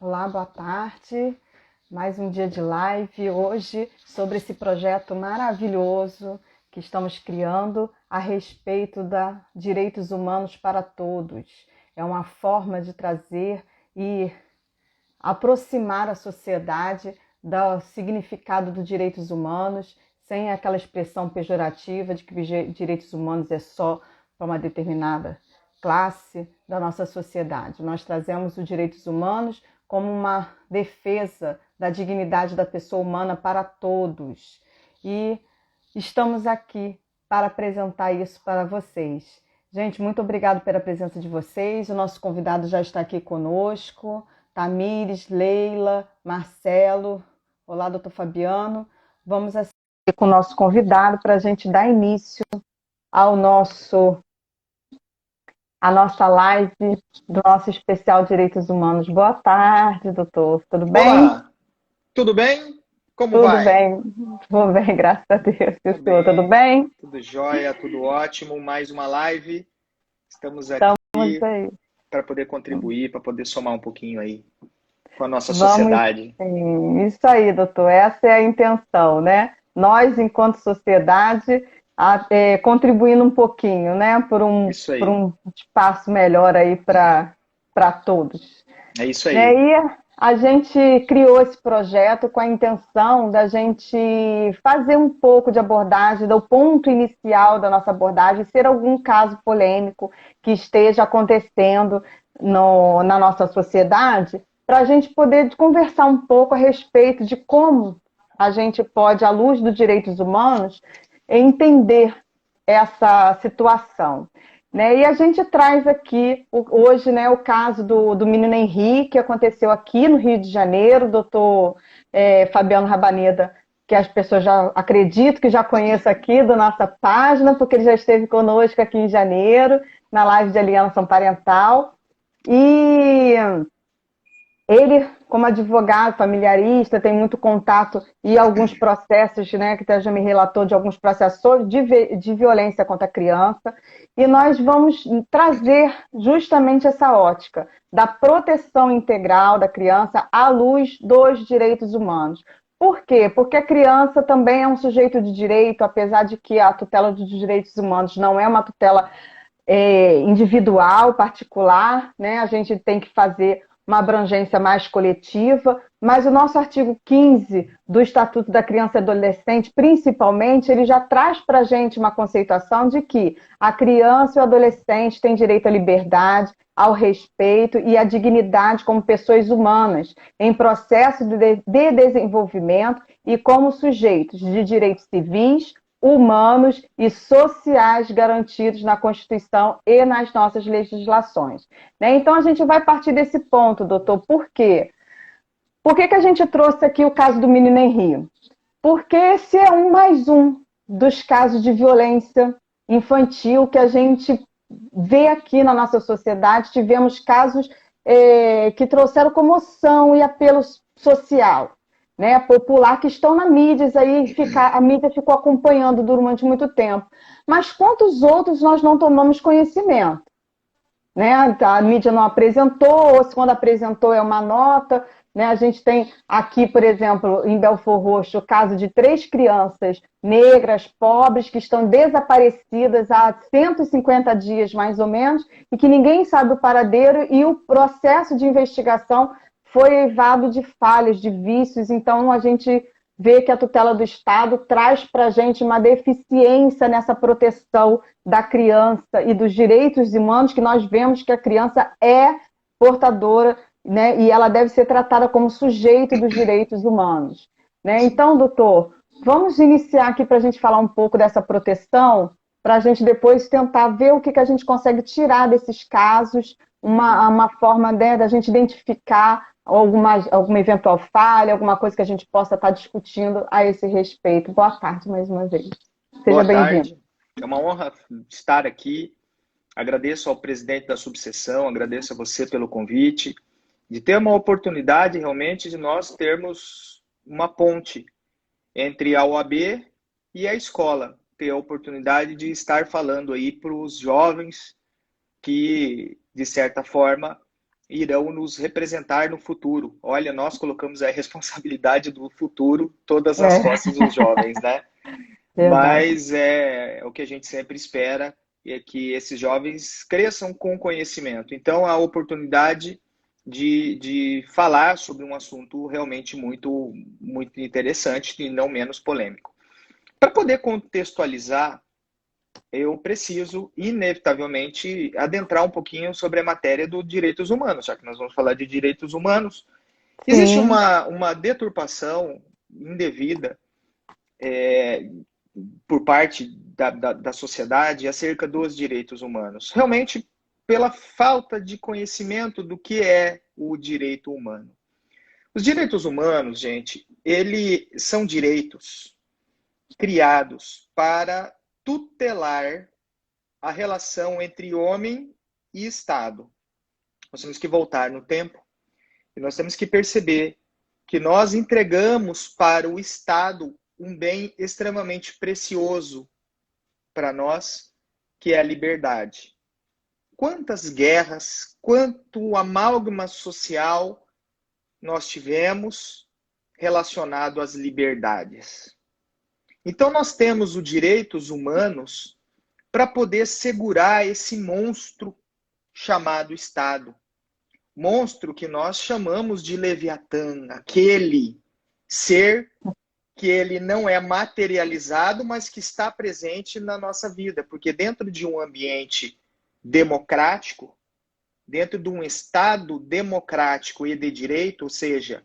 Olá, boa tarde. Mais um dia de live hoje sobre esse projeto maravilhoso que estamos criando a respeito da direitos humanos para todos. É uma forma de trazer e aproximar a sociedade do significado dos direitos humanos, sem aquela expressão pejorativa de que direitos humanos é só para uma determinada classe da nossa sociedade. Nós trazemos os direitos humanos como uma defesa da dignidade da pessoa humana para todos. E estamos aqui para apresentar isso para vocês. Gente, muito obrigado pela presença de vocês. O nosso convidado já está aqui conosco. Tamires, Leila, Marcelo. Olá, doutor Fabiano. Vamos aqui com o nosso convidado para a gente dar início ao a nossa live do nosso especial Direitos Humanos. Boa tarde, doutor. Tudo bem? Olá, tudo bem? Como Tudo vai? bem. Vou bem, graças a Deus. E Tô o senhor, tudo bem, bem? tudo jóia, tudo ótimo. Mais uma live. Estamos Estamos aqui aí. para poder contribuir, para poder somar um pouquinho aí com a nossa Vamos sociedade. sim. Isso aí, doutor. Essa é a intenção, né? Nós, enquanto sociedade, contribuindo um pouquinho, né? Isso Por aí, um espaço melhor aí para todos. é isso Né? aí. E a gente criou esse projeto com a intenção da gente fazer um pouco de abordagem, do ponto inicial da nossa abordagem, ser algum caso polêmico que esteja acontecendo na nossa sociedade, para a gente poder conversar um pouco a respeito de como a gente pode, à luz dos direitos humanos, entender essa situação. Né? E a gente traz aqui hoje, né, o caso do menino Henrique, que aconteceu aqui no Rio de Janeiro, o doutor Fabiano Rabaneda, que as pessoas já acredito que já conheçam aqui da nossa página, porque ele já esteve conosco aqui em janeiro, na live de alienação parental. E ele, como advogado familiarista, tem muito contato e alguns processos, né, que já me relatou de alguns processos de violência contra a criança. E nós vamos trazer justamente essa ótica da proteção integral da criança à luz dos direitos humanos. Por quê? Porque a criança também é um sujeito de direito, apesar de que a tutela dos direitos humanos não é uma tutela individual, particular, né? A gente tem que fazer uma abrangência mais coletiva, mas o nosso artigo 15 do Estatuto da Criança e Adolescente, principalmente, ele já traz para a gente uma conceituação de que a criança e o adolescente têm direito à liberdade, ao respeito e à dignidade como pessoas humanas, em processo de desenvolvimento e como sujeitos de direitos civis, humanos e sociais garantidos na Constituição e nas nossas legislações. Né? Então, a gente vai partir desse ponto, doutor. Por quê? Por que a gente trouxe aqui o caso do menino Henrique? Porque esse é mais um dos casos de violência infantil que a gente vê aqui na nossa sociedade. Tivemos casos que trouxeram comoção e apelo social, né, popular, que estão na mídia, aí a mídia ficou acompanhando durante muito tempo. Mas quantos outros nós não tomamos conhecimento? Né? A mídia não apresentou, ou se quando apresentou é uma nota. Né? A gente tem aqui, por exemplo, em Belford Roxo, o caso de 3 crianças negras, pobres, que estão desaparecidas há 150 dias, mais ou menos, e que ninguém sabe o paradeiro, e o processo de investigação foi eivado de falhas, de vícios. Então, a gente vê que a tutela do Estado traz para a gente uma deficiência nessa proteção da criança e dos direitos humanos, que nós vemos que a criança é portadora, né, e ela deve ser tratada como sujeito dos direitos humanos. Né? Então, doutor, vamos iniciar aqui para a gente falar um pouco dessa proteção, para a gente depois tentar ver o que a gente consegue tirar desses casos, uma forma, né, da gente identificar alguma eventual falha, alguma coisa que a gente possa estar discutindo a esse respeito. Boa tarde, mais uma vez. Seja Boa bem-vindo. tarde. É uma honra estar aqui. Agradeço ao presidente da subseção, agradeço a você pelo convite, de ter uma oportunidade realmente de nós termos uma ponte entre a OAB e a escola, ter a oportunidade de estar falando aí para os jovens que, de certa forma, irão nos representar no futuro. Olha, nós colocamos a responsabilidade do futuro todas as costas dos jovens, né? Verdade. Mas é o que a gente sempre espera, é que esses jovens cresçam com conhecimento. Então, a oportunidade de falar sobre um assunto realmente muito, muito interessante e não menos polêmico. Para poder contextualizar, eu preciso, inevitavelmente, adentrar um pouquinho sobre a matéria dos direitos humanos, já que nós vamos falar de direitos humanos. Existe Sim, uma deturpação indevida por parte da sociedade acerca dos direitos humanos. Realmente, pela falta de conhecimento do que é o direito humano. Os direitos humanos, gente, eles são direitos criados para tutelar a relação entre homem e Estado. Nós temos que voltar no tempo e nós temos que perceber que nós entregamos para o Estado um bem extremamente precioso para nós, que é a liberdade. Quantas guerras, quanto amálgama social nós tivemos relacionado às liberdades. Então nós temos os direitos humanos para poder segurar esse monstro chamado Estado. Monstro que nós chamamos de Leviatã, aquele ser que ele não é materializado, mas que está presente na nossa vida, porque dentro de um ambiente democrático, dentro de um Estado democrático e de direito, ou seja,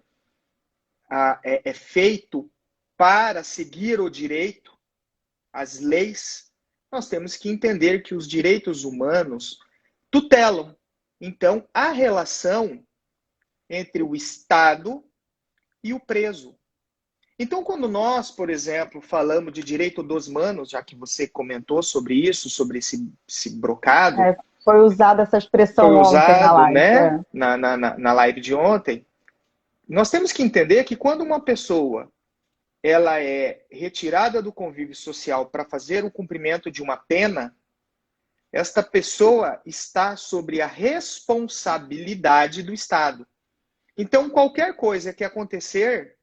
é feito para seguir o direito, as leis, nós temos que entender que os direitos humanos tutelam. Então, a relação entre o Estado e o preso. Então, quando nós, por exemplo, falamos de direito dos humanos, já que você comentou sobre isso, sobre esse brocado, foi usada essa foi expressão ontem na usado, live. né, na live de ontem, nós temos que entender que quando uma pessoa ela é retirada do convívio social para fazer o cumprimento de uma pena, esta pessoa está sobre a responsabilidade do Estado. Então, qualquer coisa que acontecer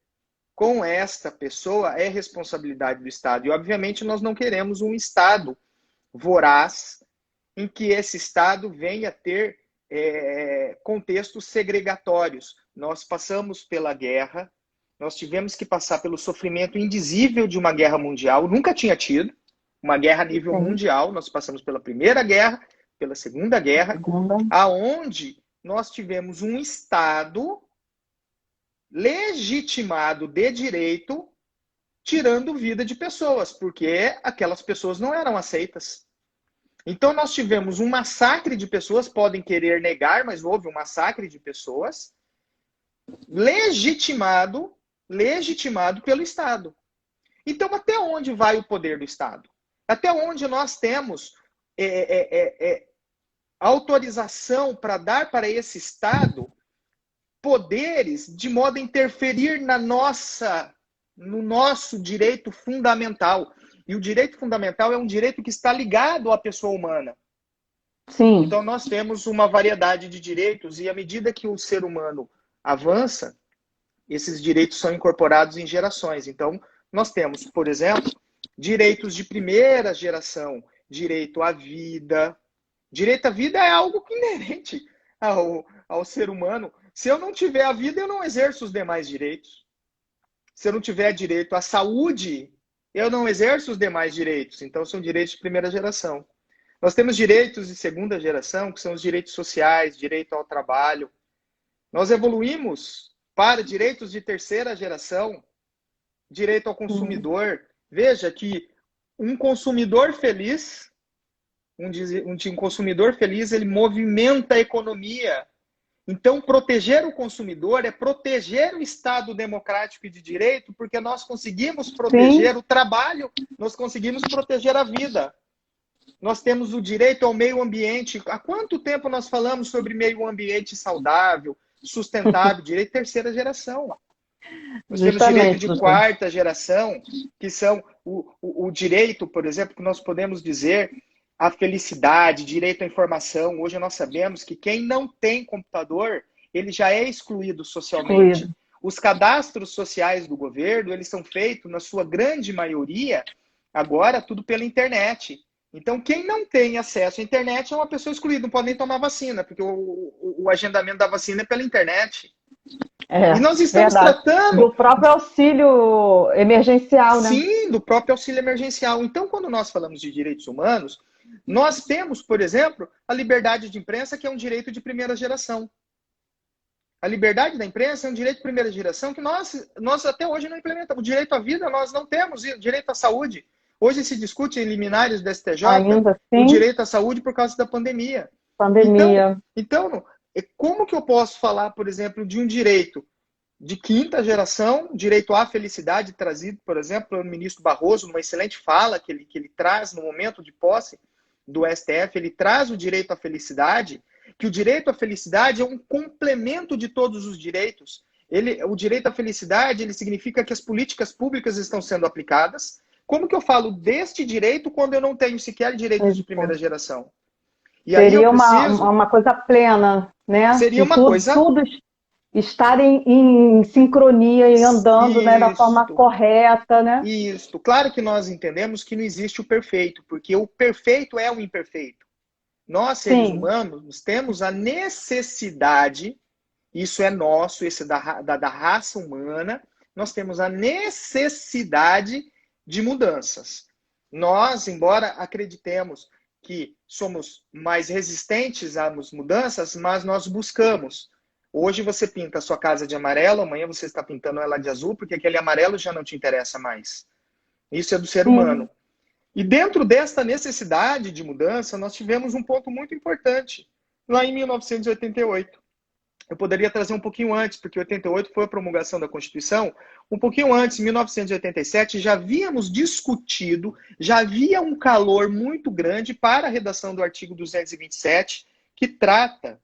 com esta pessoa é responsabilidade do Estado. E, obviamente, nós não queremos um Estado voraz em que esse Estado venha a ter contextos segregatórios. Nós passamos pela guerra, nós tivemos que passar pelo sofrimento indizível de uma guerra mundial, nunca tinha tido uma guerra a nível Sim. mundial, nós passamos pela Primeira Guerra, pela Segunda Guerra, Segunda. aonde nós tivemos um Estado legitimado de direito, tirando vida de pessoas, porque aquelas pessoas não eram aceitas. Então nós tivemos um massacre de pessoas, podem querer negar, mas houve um massacre de pessoas, legitimado pelo Estado. Então até onde vai o poder do Estado? Até onde nós temos autorização para dar para esse Estado poderes de modo a interferir no nosso direito fundamental. E o direito fundamental é um direito que está ligado à pessoa humana. Sim. Então nós temos uma variedade de direitos e à medida que o ser humano avança, esses direitos são incorporados em gerações. Então nós temos, por exemplo, direitos de primeira geração, direito à vida. Direito à vida é algo inerente ao ser humano. Se eu não tiver a vida, eu não exerço os demais direitos. Se eu não tiver direito à saúde, eu não exerço os demais direitos. Então, são direitos de primeira geração. Nós temos direitos de segunda geração, que são os direitos sociais, direito ao trabalho. Nós evoluímos para direitos de terceira geração, direito ao consumidor. Veja que um consumidor feliz, um consumidor feliz, ele movimenta a economia. Então, proteger o consumidor é proteger o Estado democrático e de direito, porque nós conseguimos proteger o trabalho, nós conseguimos proteger a vida. Nós temos o direito ao meio ambiente. Há quanto tempo nós falamos sobre meio ambiente saudável, sustentável, direito de terceira geração? Nós temos direito de quarta geração, que são o direito, por exemplo, que nós podemos dizer à felicidade, direito à informação. Hoje nós sabemos que quem não tem computador, ele já é excluído socialmente. Excluído. Os cadastros sociais do governo, eles são feitos, na sua grande maioria, agora tudo pela internet. Então, quem não tem acesso à internet é uma pessoa excluída, não pode nem tomar vacina, porque o agendamento da vacina é pela internet. É, E nós estamos verdade. tratando, Do próprio auxílio emergencial, né? sim, do próprio auxílio emergencial. Então, quando nós falamos de direitos humanos, nós temos, por exemplo, a liberdade de imprensa, que é um direito de primeira geração. A liberdade da imprensa é um direito de primeira geração que nós até hoje não implementamos. O direito à vida nós não temos, o direito à saúde. Hoje se discute em liminares do STJ Ainda o assim, direito à saúde por causa da pandemia. pandemia. Então, como que eu posso falar, por exemplo, de um direito de quinta geração, direito à felicidade, trazido, por exemplo, pelo ministro Barroso, numa excelente fala que ele traz no momento de posse do STF, ele traz o direito à felicidade, que o direito à felicidade é um complemento de todos os direitos. O direito à felicidade, ele significa que as políticas públicas estão sendo aplicadas. Como que eu falo deste direito quando eu não tenho sequer direitos de primeira geração? E aí eu Seria preciso... uma coisa plena, né? Seria De uma coisa... tudo estarem em sincronia e andando, né, da forma Isto. correta, né? Isso. Claro que nós entendemos que não existe o perfeito, porque o perfeito é o imperfeito. Nós, seres Sim, humanos, temos a necessidade, isso é nosso, esse é da raça humana, nós temos a necessidade de mudanças. Nós, embora acreditemos que somos mais resistentes às mudanças, mas nós buscamos. Hoje você pinta a sua casa de amarelo, amanhã você está pintando ela de azul, porque aquele amarelo já não te interessa mais. Isso é do ser sim. humano. E dentro desta necessidade de mudança, nós tivemos um ponto muito importante, lá em 1988. Eu poderia trazer um pouquinho antes, porque 88 foi a promulgação da Constituição. Um pouquinho antes, em 1987, já havíamos discutido, já havia um calor muito grande para a redação do artigo 227, que trata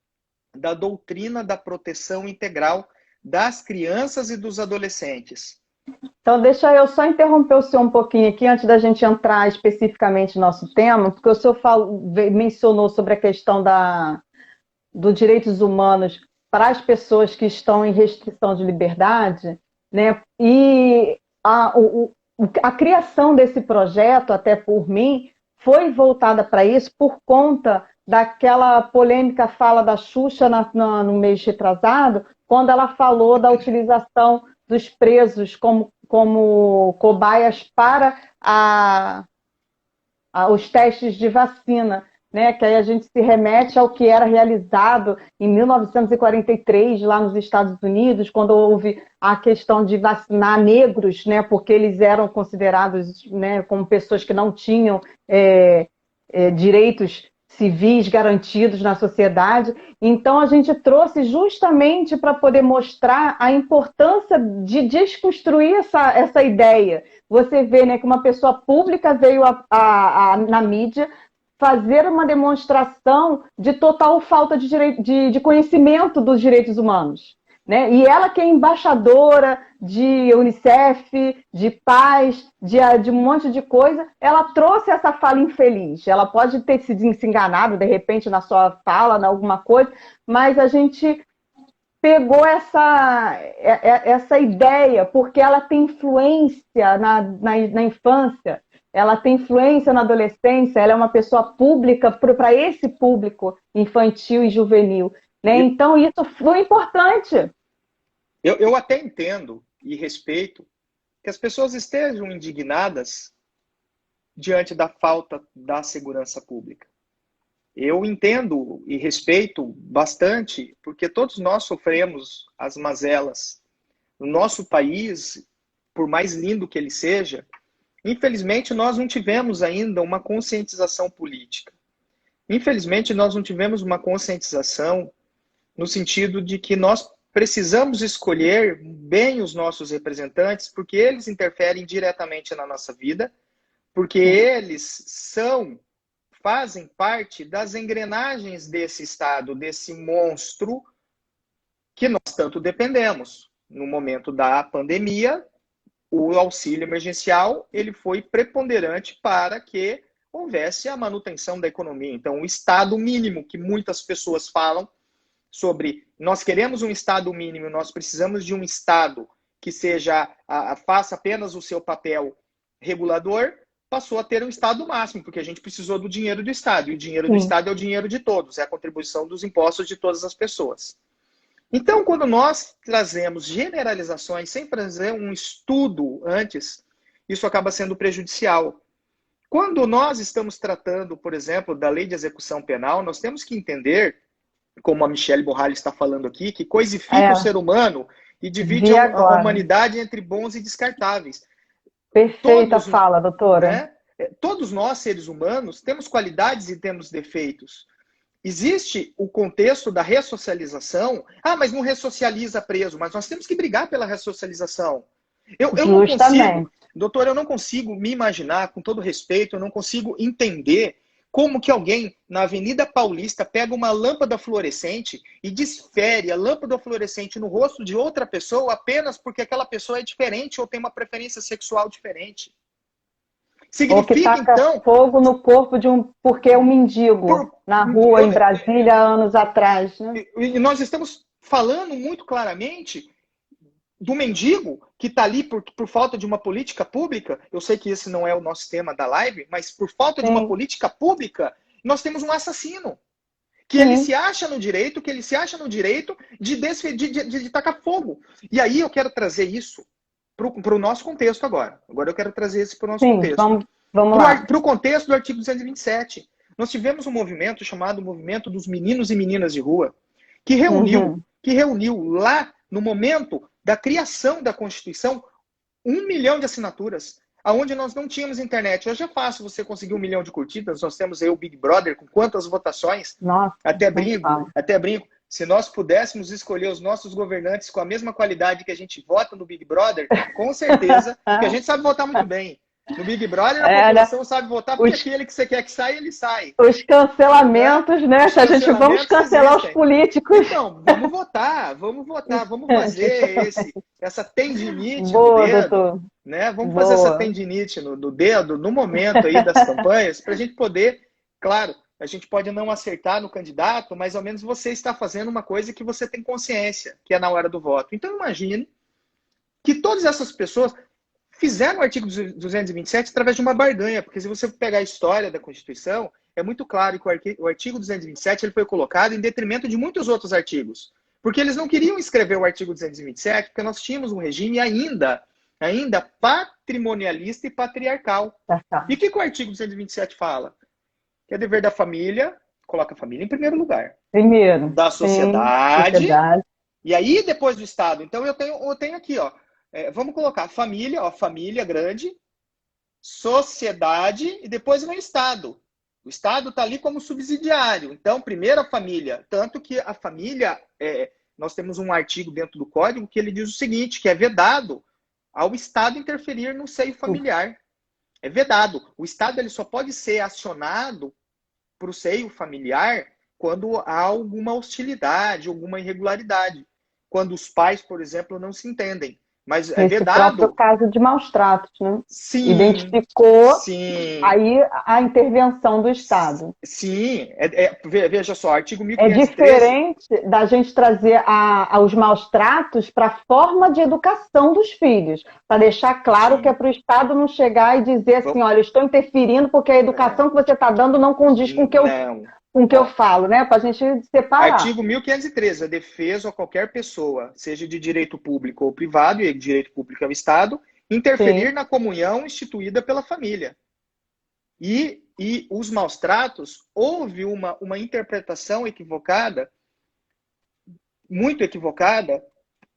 da doutrina da proteção integral das crianças e dos adolescentes. Então, deixa eu só interromper o senhor um pouquinho aqui, antes da gente entrar especificamente no nosso tema, porque o senhor mencionou sobre a questão dos direitos humanos para as pessoas que estão em restrição de liberdade, né? E a criação desse projeto, até por mim, foi voltada para isso por conta daquela polêmica fala da Xuxa no mês retrasado, quando ela falou da utilização dos presos como cobaias para os testes de vacina, né? Que aí a gente se remete ao que era realizado em 1943 lá nos Estados Unidos, quando houve a questão de vacinar negros, né? Porque eles eram considerados, né, como pessoas que não tinham direitos civis garantidos na sociedade. Então, a gente trouxe justamente para poder mostrar a importância de desconstruir essa ideia. Você vê, né, que uma pessoa pública veio na mídia fazer uma demonstração de total falta de conhecimento dos direitos humanos. Né? E ela que é embaixadora de Unicef, de paz, de um monte de coisa, ela trouxe essa fala infeliz. Ela pode ter se enganado, de repente, na sua fala, em alguma coisa, mas a gente pegou essa ideia, porque ela tem influência na infância, ela tem influência na adolescência, ela é uma pessoa pública para esse público infantil e juvenil. Né? Então, isso foi importante. Eu até entendo e respeito que as pessoas estejam indignadas diante da falta da segurança pública. Eu entendo e respeito bastante, porque todos nós sofremos as mazelas. No nosso país, por mais lindo que ele seja, infelizmente nós não tivemos ainda uma conscientização política. Infelizmente nós não tivemos uma conscientização no sentido de que nós precisamos escolher bem os nossos representantes, porque eles interferem diretamente na nossa vida, porque eles fazem parte das engrenagens desse Estado, desse monstro que nós tanto dependemos. No momento da pandemia, o auxílio emergencial ele foi preponderante para que houvesse a manutenção da economia. Então, o Estado mínimo que muitas pessoas falam sobre nós queremos um Estado mínimo, nós precisamos de um Estado que faça apenas o seu papel regulador, passou a ter um Estado máximo, porque a gente precisou do dinheiro do Estado, e o dinheiro do Estado é o dinheiro de todos, é a contribuição dos impostos de todas as pessoas. Então, quando nós trazemos generalizações sem fazer um estudo antes, isso acaba sendo prejudicial. Quando nós estamos tratando, por exemplo, da lei de execução penal, nós temos que entender, como a Michelle Borralho está falando aqui, que coisifica o ser humano e divide a humanidade entre bons e descartáveis. Perfeita fala, doutora. Né? Todos nós, seres humanos, temos qualidades e temos defeitos. Existe o contexto da ressocialização. Mas não ressocializa preso, mas nós temos que brigar pela ressocialização. Eu não consigo, doutora, eu não consigo me imaginar, com todo respeito, eu não consigo entender como que alguém na Avenida Paulista pega uma lâmpada fluorescente e desfere a lâmpada fluorescente no rosto de outra pessoa apenas porque aquela pessoa é diferente ou tem uma preferência sexual diferente. Significa, ou que taca então fogo no corpo de porque é um mendigo na rua em Brasília anos atrás. Né? E nós estamos falando muito claramente do mendigo que está ali por falta de uma política pública. Eu sei que esse não é o nosso tema da live, mas por falta de uma política pública, nós temos um assassino. Que ele se acha no direito, de tacar fogo. E aí eu quero trazer isso para o nosso contexto agora. Agora eu quero trazer isso para o nosso contexto. Vamos lá. Para o contexto do artigo 227. Nós tivemos um movimento chamado Movimento dos Meninos e Meninas de Rua, que reuniu lá, no momento da criação da Constituição, 1 milhão de assinaturas, aonde nós não tínhamos internet. Hoje é fácil você conseguir 1 milhão de curtidas. Nós temos aí o Big Brother, com quantas votações? Nossa, até brinco. Se nós pudéssemos escolher os nossos governantes com a mesma qualidade que a gente vota no Big Brother, com certeza, porque a gente sabe votar muito bem. No Big Brother, a população sabe votar, porque aquele que você quer que saia, ele sai. Os cancelamentos, né? Vamos cancelar os políticos. Então, vamos votar, vamos fazer essa tendinite no dedo. Doutor. Né? Vamos fazer essa tendinite no dedo, no momento aí das campanhas, para a gente poder, claro, a gente pode não acertar no candidato, mas ao menos você está fazendo uma coisa que você tem consciência, que é na hora do voto. Então imagine que todas essas pessoas fizeram o artigo 227 através de uma barganha, porque se você pegar a história da Constituição, é muito claro que o artigo 227 ele foi colocado em detrimento de muitos outros artigos. Porque eles não queriam escrever o artigo 227, porque nós tínhamos um regime ainda patrimonialista e patriarcal. E o que o artigo 227 fala? Que é dever da família, coloca a família em primeiro lugar. Primeiro. Da sociedade. E aí depois do Estado. Então eu tenho aqui, ó. Vamos colocar família, família grande, sociedade e depois vem o Estado. O Estado está ali como subsidiário. Então, primeiro a família. Tanto que a família, nós temos um artigo dentro do Código que ele diz o seguinte, que é vedado ao Estado interferir no seio familiar. É vedado. O Estado ele só pode ser acionado para o seio familiar quando há alguma hostilidade, alguma irregularidade. Quando os pais, por exemplo, não se entendem. Mas é vedado. Próprio caso de maus tratos, né? Sim. Identificou aí a intervenção do Estado. Sim. Veja só, artigo 1513... É diferente da gente trazer os maus tratos para a forma de educação dos filhos. Para deixar claro que é para o Estado não chegar e dizer assim, olha, estou interferindo porque a educação que você está dando não condiz com o que eu falo, né? Para a gente separar. Artigo 1513, a defesa a qualquer pessoa, seja de direito público ou privado, e direito público é o Estado, interferir na comunhão instituída pela família. E os maus tratos, houve uma interpretação equivocada, muito equivocada,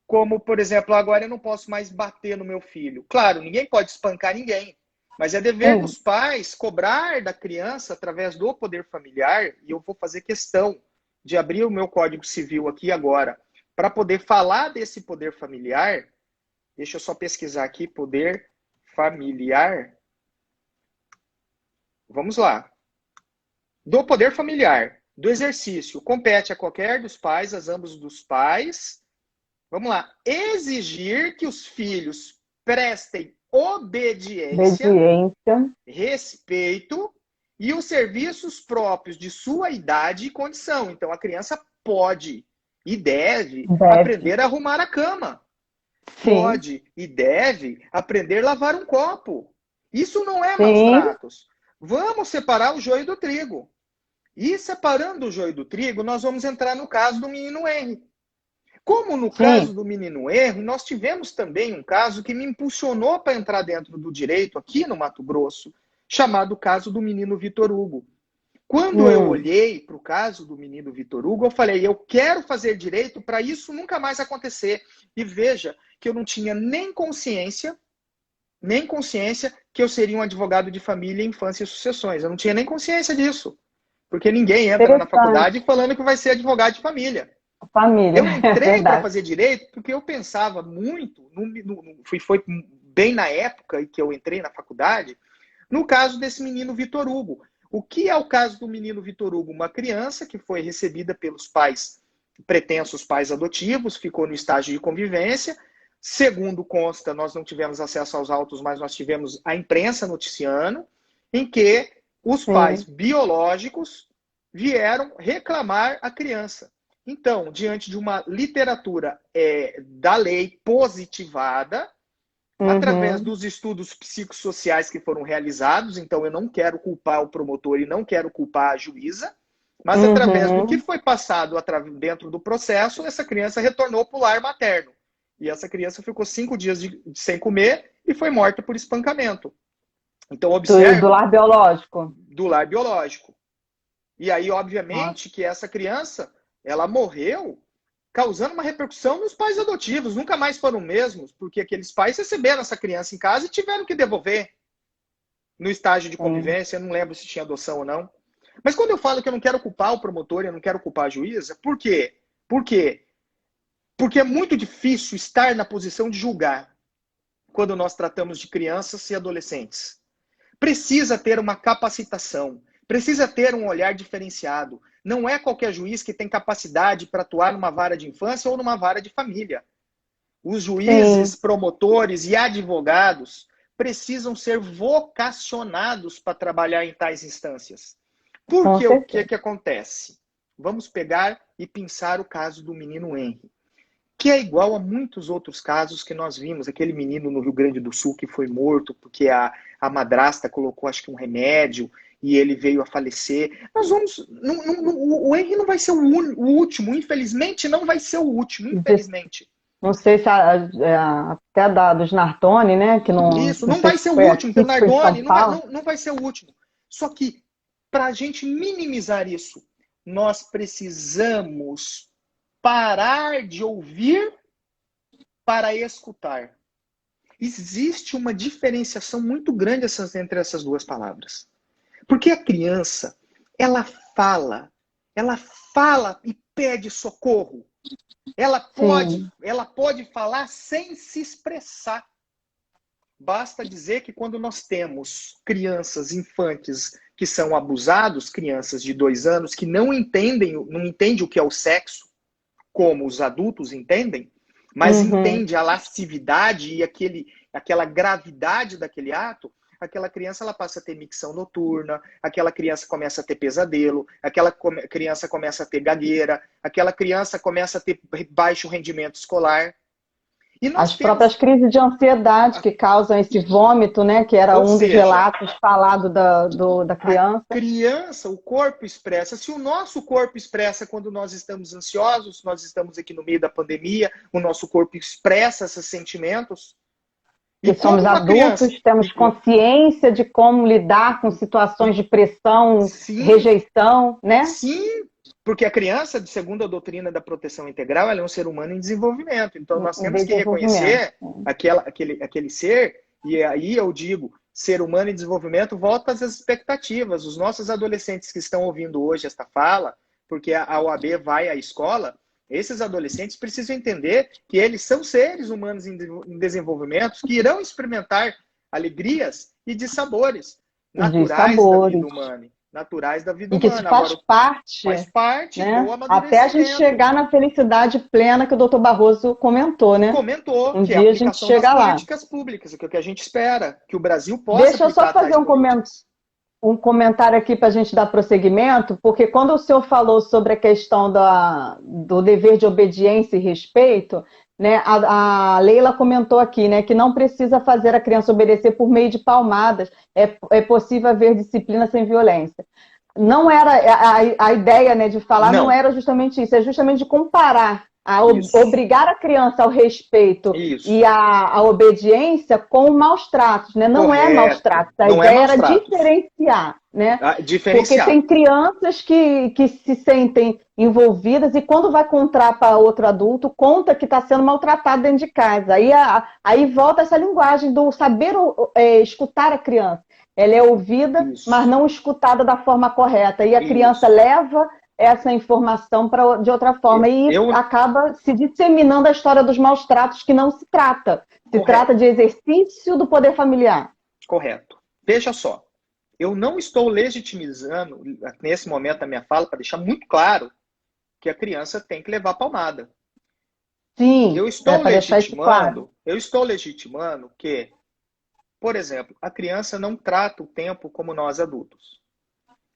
como, por exemplo, agora eu não posso mais bater no meu filho. Claro, ninguém pode espancar ninguém. Mas é dever dos pais cobrar da criança através do poder familiar, e eu vou fazer questão de abrir o meu Código Civil aqui agora, para poder falar desse poder familiar. Deixa eu só pesquisar aqui, poder familiar. Vamos lá. Do poder familiar, do exercício, compete a qualquer dos pais, a ambos dos pais. Vamos lá. Exigir que os filhos prestem obediência, respeito e os serviços próprios de sua idade e condição. Então, a criança pode e deve aprender a arrumar a cama. Sim. Pode e deve aprender a lavar um copo. Isso não é maus tratos. Vamos separar o joio do trigo. E separando o joio do trigo, nós vamos entrar no caso do menino Henry. Como no caso do menino Henry, nós tivemos também um caso que me impulsionou para entrar dentro do direito aqui no Mato Grosso, chamado caso do menino Vitor Hugo. Quando eu olhei para o caso do menino Vitor Hugo, eu falei, eu quero fazer direito para isso nunca mais acontecer. E veja que eu não tinha nem consciência que eu seria um advogado de família, infância e sucessões. Eu não tinha nem consciência disso. Porque ninguém entra na faculdade falando que vai ser advogado de família. Eu entrei para fazer direito porque eu pensava muito, foi bem na época em que eu entrei na faculdade, no caso desse menino Vitor Hugo. O que é o caso do menino Vitor Hugo? Uma criança que foi recebida pelos pais, pretensos pais adotivos, ficou no estágio de convivência. Segundo consta, nós não tivemos acesso aos autos, mas nós tivemos a imprensa noticiando, em que os pais biológicos vieram reclamar a criança. Então, diante de uma literatura da lei positivada, através dos estudos psicossociais que foram realizados, então eu não quero culpar o promotor e não quero culpar a juíza, mas através do que foi passado dentro do processo, essa criança retornou para o lar materno. E essa criança ficou 5 dias sem comer e foi morta por espancamento. Então, observe... Do lar biológico. Do lar biológico. E aí, obviamente, que essa criança, ela morreu causando uma repercussão nos pais adotivos. Nunca mais foram mesmos, porque aqueles pais receberam essa criança em casa e tiveram que devolver no estágio de convivência. Eu não lembro se tinha adoção ou não. Mas quando eu falo que eu não quero culpar o promotor e eu não quero culpar a juíza, por quê? Por quê? Porque é muito difícil estar na posição de julgar quando nós tratamos de crianças e adolescentes. Precisa ter uma capacitação, precisa ter um olhar diferenciado. Não é qualquer juiz que tem capacidade para atuar numa vara de infância ou numa vara de família. Os juízes, promotores e advogados precisam ser vocacionados para trabalhar em tais instâncias. Porque o que acontece? Vamos pegar e pensar o caso do menino Henry, que é igual a muitos outros casos que nós vimos. Aquele menino no Rio Grande do Sul que foi morto porque a madrasta colocou, acho que um remédio, e ele veio a falecer. Nós vamos... o Henry não vai ser o último, infelizmente não vai ser o último, infelizmente. Não sei se até dos Nartoni, né? Que não, isso, não vai ser o último, porque o Nardoni não vai ser o último. Só que, para a gente minimizar isso, nós precisamos parar de ouvir para escutar. Existe uma diferenciação muito grande entre essas duas palavras. Porque a criança, ela fala e pede socorro. Ela pode falar sem se expressar. Basta dizer que quando nós temos crianças infantes que são abusados, crianças de 2 anos que não entendem o que é o sexo, como os adultos entendem, mas entende a lascividade e aquela gravidade daquele ato, aquela criança ela passa a ter micção noturna, aquela criança começa a ter pesadelo, aquela criança começa a ter gagueira, aquela criança começa a ter baixo rendimento escolar. E as próprias crises de ansiedade que causam esse vômito, né? Que era dos relatos falados da criança. A criança, o corpo expressa. Se o nosso corpo expressa quando nós estamos ansiosos, nós estamos aqui no meio da pandemia, o nosso corpo expressa esses sentimentos. E somos adultos, temos consciência de como lidar com situações de pressão, rejeição, né? Sim, porque a criança, segundo a doutrina da proteção integral, ela é um ser humano em desenvolvimento. Então, nós temos que reconhecer aquele ser, e aí eu digo, ser humano em desenvolvimento, volta às expectativas. Os nossos adolescentes que estão ouvindo hoje esta fala, porque a OAB vai à escola, esses adolescentes precisam entender que eles são seres humanos em desenvolvimento que irão experimentar alegrias e dissabores naturais da vida humana. Naturais da vida humana. E que isso faz parte. Faz parte, né? Do amadurecimento. Até a gente chegar na felicidade plena que o doutor Barroso comentou, né? Comentou, que é a aplicação das políticas públicas, que é o que a gente espera, que o Brasil possa Deixa eu só fazer um comentário. um comentário aqui para a gente dar prosseguimento, porque quando o senhor falou sobre a questão do dever de obediência e respeito, né, a Leila comentou aqui, né, que não precisa fazer a criança obedecer por meio de palmadas, é possível haver disciplina sem violência. Não era a ideia, né, de falar, não Não, era justamente isso, é justamente de comparar, isso, obrigar a criança ao respeito e isso. a obediência com maus tratos, né? Não é maus Correto. tratos, a Não é ideia maus era tratos. diferenciar, né? Ah, Porque diferenciar. tem crianças que se sentem envolvidas e quando vai contar para outro adulto, conta que está sendo maltratado dentro de casa. Aí volta essa linguagem do saber escutar a criança. Ela é ouvida, mas Isso, não escutada da forma correta. E a criança isso. leva essa informação de outra forma e Eu, acaba se disseminando a história dos maus tratos que não se trata. Se trata correto, de exercício do poder familiar. correto. Veja só, eu não estou legitimizando, nesse momento da minha fala, para deixar muito claro que a criança tem que levar palmada. Sim, é para deixar isso claro. Eu estou legitimando que, por exemplo, a criança não trata o tempo como nós adultos.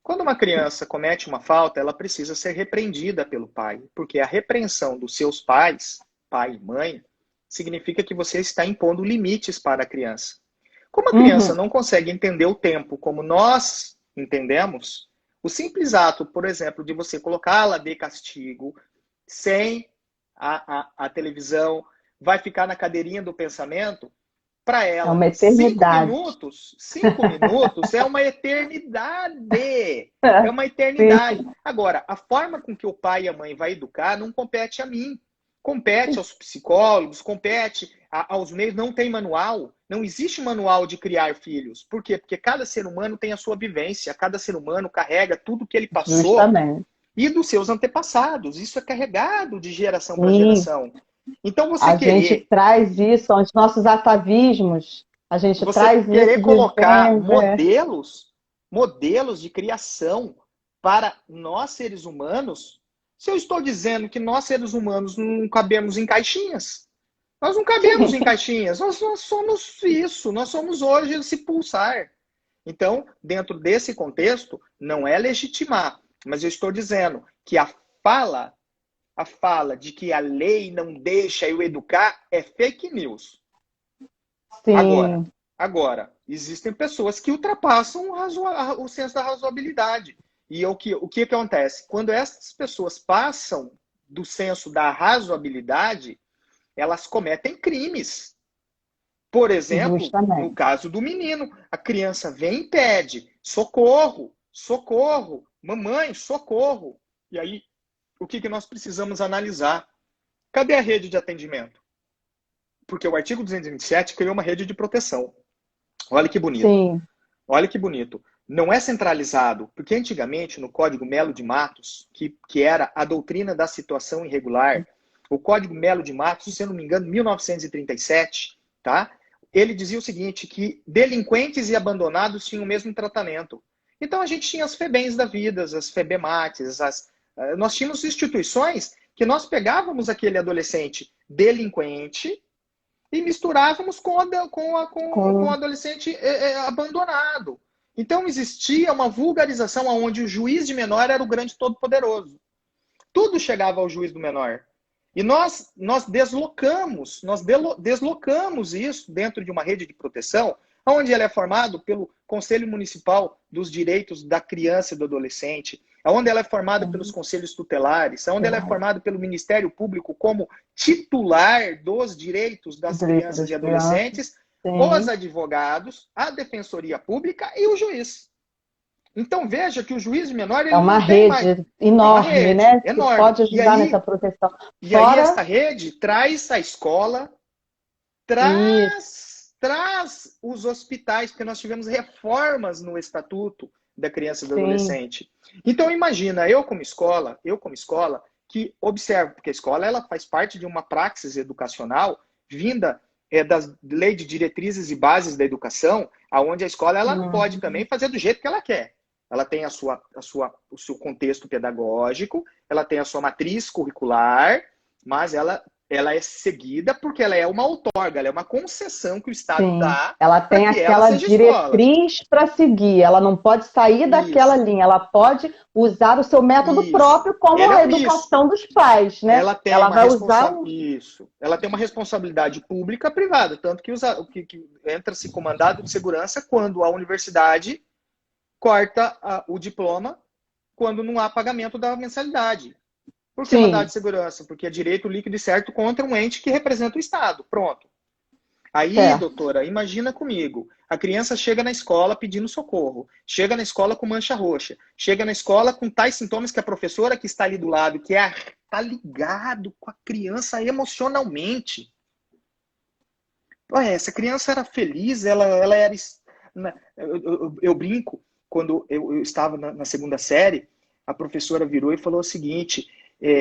Quando uma criança comete uma falta, ela precisa ser repreendida pelo pai, porque a repreensão dos seus pais, pai e mãe, significa que você está impondo limites para a criança. Como a criança Uhum. não consegue entender o tempo como nós entendemos, o simples ato, por exemplo, de você colocá-la de castigo, sem a televisão, vai ficar na cadeirinha do pensamento, para É ela, uma eternidade. 5 minutos é uma eternidade. É uma eternidade. Sim, Agora, a forma com que o pai e a mãe vai educar não compete a mim. Compete aos psicólogos, compete aos meios. Não tem manual. Não existe manual de criar filhos. Por quê? Porque cada ser humano tem a sua vivência. Cada ser humano carrega tudo que ele passou justamente. e dos seus antepassados. Isso é carregado de geração para Sim, geração. Então, a gente traz isso, os nossos atavismos, a gente você traz querer isso colocar dizendo. modelos de criação para nós seres humanos, se eu estou dizendo que nós seres humanos não cabemos em caixinhas, nós não cabemos em caixinhas, nós somos isso, nós somos hoje esse pulsar. Então, dentro desse contexto, não é legitimar, mas eu estou dizendo que a fala de que a lei não deixa eu educar é fake news. Agora, Sim, agora, existem pessoas que ultrapassam o senso da razoabilidade. E o que acontece? Quando essas pessoas passam do senso da razoabilidade, elas cometem crimes. Por exemplo, no justamente. caso do menino, a criança vem e pede socorro, socorro, mamãe, socorro. E aí, o que nós precisamos analisar? Cadê a rede de atendimento? Porque o artigo 227 criou uma rede de proteção. Olha que bonito. Sim. Olha que bonito. Não é centralizado, porque antigamente no Código Melo de Matos, que era a doutrina da situação irregular, o Código Melo de Matos, se eu não me engano, 1937, tá? Ele dizia o seguinte, que delinquentes e abandonados tinham o mesmo tratamento. Então a gente tinha as FEBEMs da vida, as FEBEMATs, nós tínhamos instituições que nós pegávamos aquele adolescente delinquente e misturávamos com o Com... adolescente abandonado. Então existia uma vulgarização onde o juiz de menor era o grande todo-poderoso. Tudo chegava ao juiz do menor. E nós deslocamos isso dentro de uma rede de proteção, onde ele é formado pelo Conselho Municipal dos Direitos da Criança e do Adolescente, onde ela é formada pelos conselhos tutelares, onde ela é formada pelo Ministério Público como titular dos direitos das Direito crianças das e crianças. adolescentes, os Sim. advogados, a Defensoria Pública e o juiz. Então veja que o juiz menor É ele uma não tem mais. rede É uma enorme, rede né? Que enorme. pode ajudar nessa proteção. E aí esta Fora rede traz a escola, isso, traz os hospitais, porque nós tivemos reformas no Estatuto da Criança e do sim. Adolescente. Então imagina, eu como escola, que observo, porque a escola ela faz parte de uma praxis educacional vinda das leis de diretrizes e bases da educação, aonde a escola ela pode também fazer do jeito que ela quer. Ela tem o seu contexto pedagógico, ela tem a sua matriz curricular, mas ela ela é seguida porque ela é uma outorga, ela é uma concessão que o Estado Sim, dá ela para tem que ela aquela seja escola. diretriz para seguir, ela não pode sair daquela Isso, linha, ela pode usar o seu método isso. próprio, como Ela é a isso. educação dos pais, né? Ela tem Ela uma vai usar isso. Ela tem uma responsabilidade pública privada, tanto que, que entra-se com mandado de segurança quando a universidade corta o diploma quando não há pagamento da mensalidade. Por que mandado Sim, de segurança? Porque é direito líquido e certo contra um ente que representa o Estado. Pronto. Aí, certo. doutora, imagina comigo. A criança chega na escola pedindo socorro. Chega na escola com mancha roxa. Chega na escola com tais sintomas que a professora que está ali do lado, que está ligado com a criança emocionalmente. Ué, essa criança era feliz, ela era... Eu brinco, quando eu estava na segunda série, a professora virou e falou o seguinte,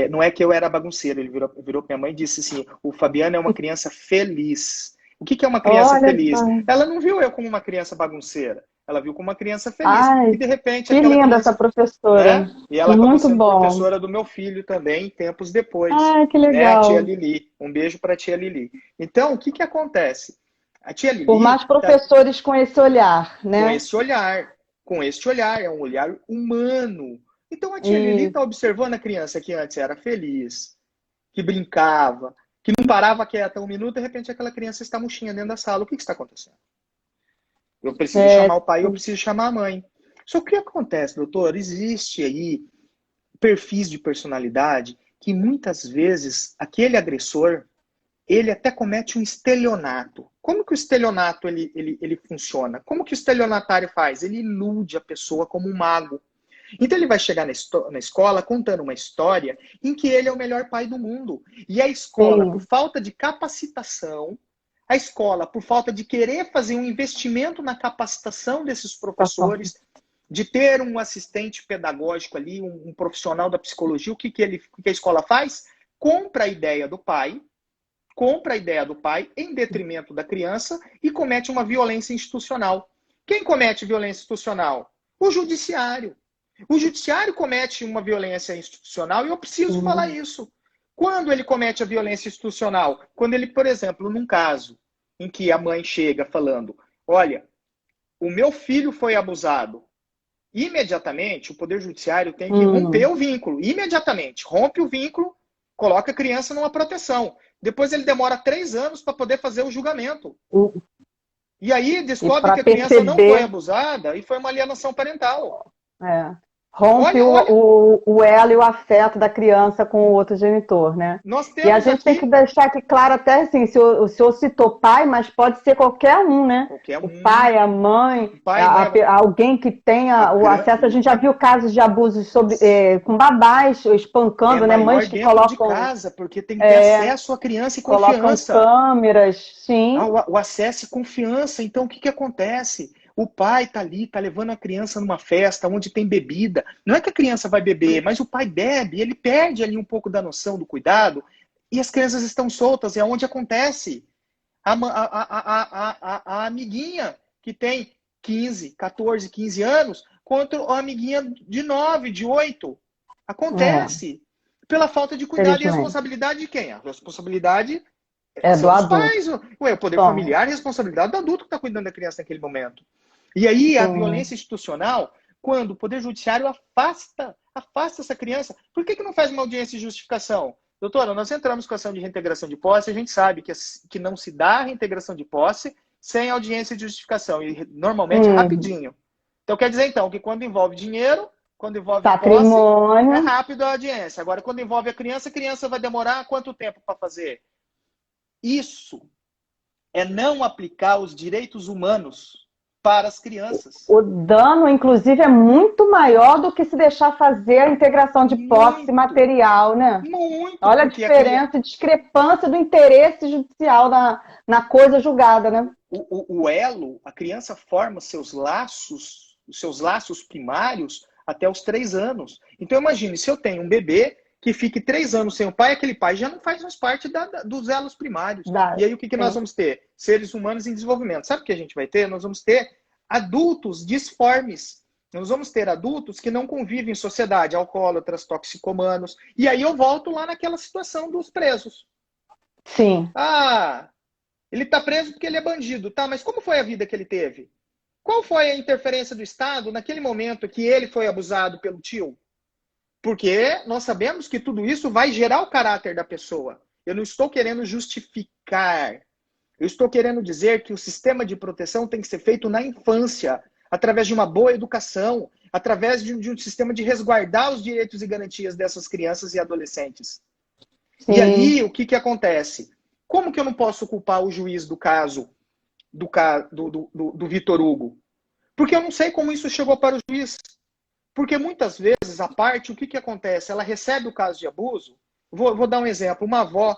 não é que eu era bagunceiro, ele virou para minha mãe e disse assim, o Fabiano é uma criança feliz. O que é uma criança Olha feliz? só. Ela não viu eu como uma criança bagunceira, ela viu como uma criança feliz. Ai, E de repente que aquela linda essa criança, professora. né? E ela acabou Muito sendo bom. professora do meu filho também, tempos depois, Ai, que né? A tia legal. Lili. Um beijo para a tia Lili. Então, o que acontece? A tia Por mais Lili tá professores com esse olhar, com né? esse olhar, é um olhar humano. Então a tia Lili E está observando a criança que antes era feliz, que brincava, que não parava quieta um minuto, de repente aquela criança está murchinha dentro da sala. O que está acontecendo? Eu preciso chamar é, o pai, eu preciso chamar a mãe. Só que o que acontece, doutor? Existe aí perfis de personalidade que muitas vezes aquele agressor ele até comete um estelionato. Como que o estelionato ele funciona? Como que o estelionatário faz? Ele ilude a pessoa como um mago. Então ele vai chegar na escola contando uma história em que ele é o melhor pai do mundo. E a escola, por sim, falta de capacitação, a escola, por falta de querer fazer um investimento na capacitação desses tá bom. professores, de ter um assistente pedagógico ali, um profissional da psicologia, o que a escola faz? Compra a ideia do pai em detrimento da criança e comete uma violência institucional. Quem comete violência institucional? O judiciário. O judiciário comete uma violência institucional e eu preciso falar Sim. isso. Quando ele comete a violência institucional? Quando ele, por exemplo, num caso em que a mãe chega falando, olha, o meu filho foi abusado. Imediatamente, o Poder Judiciário tem que romper Hum. o vínculo. Imediatamente. Rompe o vínculo, coloca a criança numa proteção. Depois ele demora 3 anos para poder fazer o julgamento. E aí E descobre para que a criança não foi perceber, abusada e foi uma alienação parental. é, rompe Olha, olha, o elo e o afeto da criança com o outro genitor, né? nós E a temos gente tem que aqui deixar aqui claro até assim, o senhor citou pai, mas pode ser qualquer um, né? qualquer O um, pai, a mãe, pai, mãe, alguém que a tenha o acesso. A gente já gran... viu casos de abusos com babás é espancando, né? maior Mães que dentro de colocam, casa, porque tem que ter acesso à criança e colocam confiança. câmeras, sim, O acesso e confiança. Então, o que acontece? O pai está ali, está levando a criança numa festa onde tem bebida. Não é que a criança vai beber, mas o pai bebe, ele perde ali um pouco da noção do cuidado e as crianças estão soltas. É onde acontece. A amiguinha que tem 15, 14, 15 anos contra a amiguinha de 9, de 8. é, Acontece. Pela falta de cuidado e infelizmente. responsabilidade de quem? A responsabilidade É do são dos adulto. pais. Ué, o poder Bom, familiar e a responsabilidade do adulto que está cuidando da criança naquele momento. E aí a sim. violência institucional, quando o Poder Judiciário afasta essa criança. Por que não faz uma audiência de justificação? Doutora, nós entramos com ação de reintegração de posse, a gente sabe que não se dá a reintegração de posse sem audiência de justificação, e normalmente é Uhum. rapidinho. Então quer dizer então que quando envolve dinheiro, quando envolve posse, é Patrimônio. rápido a audiência. Agora, quando envolve a criança vai demorar quanto tempo para fazer? Isso é não aplicar os direitos humanos para as crianças. O dano, inclusive, é muito maior do que se deixar fazer a integração de posse Muito, material, né? muito, Olha a porque a criança, diferença, discrepância do interesse judicial na coisa julgada, né? o elo, a criança forma os seus laços primários até os 3 anos. Então imagine, se eu tenho um bebê que fique 3 anos sem o pai, aquele pai já não faz mais parte dos elos primários. E aí o que nós Sim. vamos ter? Seres humanos em desenvolvimento. Sabe o que a gente vai ter? Nós vamos ter adultos disformes. Nós vamos ter adultos que não convivem em sociedade, alcoólatras, toxicomanos. E aí eu volto lá naquela situação dos presos. Sim. Ah, ele está preso porque ele é bandido, tá? Mas como foi a vida que ele teve? Qual foi a interferência do Estado naquele momento que ele foi abusado pelo tio? Porque nós sabemos que tudo isso vai gerar o caráter da pessoa. Eu não estou querendo justificar. Eu estou querendo dizer que o sistema de proteção tem que ser feito na infância, através de uma boa educação, através de um sistema de resguardar os direitos e garantias dessas crianças e adolescentes. Sim. E aí, o que, que acontece? Como que eu não posso culpar o juiz do caso do Vitor Hugo? Porque eu não sei como isso chegou para o juiz. Porque muitas vezes a parte, o que, que acontece? Ela recebe o caso de abuso. Vou dar um exemplo. Uma avó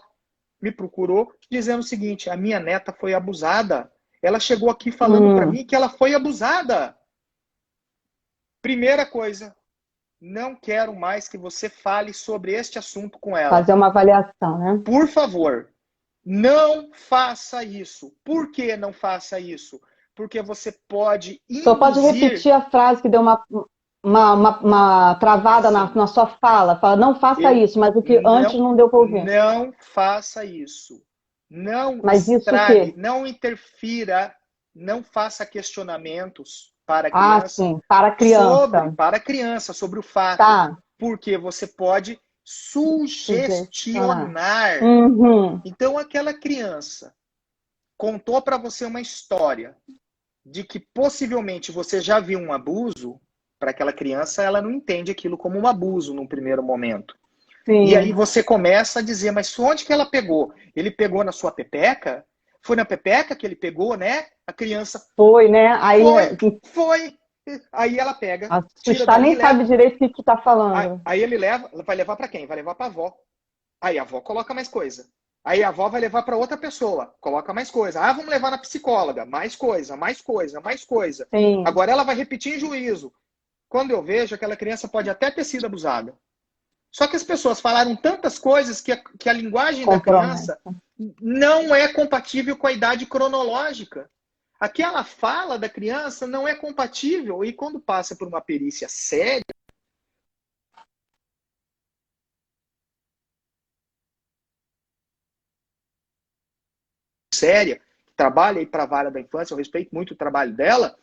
me procurou dizendo o seguinte: a minha neta foi abusada. Ela chegou aqui falando para mim que ela foi abusada. Primeira coisa, não quero mais que você fale sobre este assunto com ela. Fazer uma avaliação, né? Por favor, não faça isso. Por que não faça isso? Porque você pode induzir... Só pode repetir a frase que deu uma travada na sua fala. Fala, não faça isso, mas o que antes não deu para ouvir. Não faça isso. Não mas estrague, isso não interfira, não faça questionamentos para a criança. Sim, para a criança. Para a criança, sobre o fato. Tá. Porque você pode sugestionar. Então, aquela criança contou para você uma história de que possivelmente você já viu um abuso. Para aquela criança, ela não entende aquilo como um abuso num primeiro momento. Sim. E aí você começa a dizer, mas onde que ela pegou? Ele pegou na sua pepeca? Foi na pepeca que ele pegou, né? A criança... Foi, né? Aí... Foi. Aí ela pega... A Está nem sabe direito o que tu tá falando. Aí ele vai levar para quem? Vai levar para a avó. Aí a avó coloca mais coisa. Aí a avó vai levar para outra pessoa, coloca mais coisa. Ah, vamos levar na psicóloga, mais coisa, mais coisa, mais coisa. Sim. Agora ela vai repetir em juízo. Quando eu vejo, aquela criança pode até ter sido abusada. Só que as pessoas falaram tantas coisas que a linguagem da criança não é compatível com a idade cronológica. Aquela fala da criança não é compatível. E quando passa por uma perícia séria, que trabalha aí para a vara da infância, eu respeito muito o trabalho dela,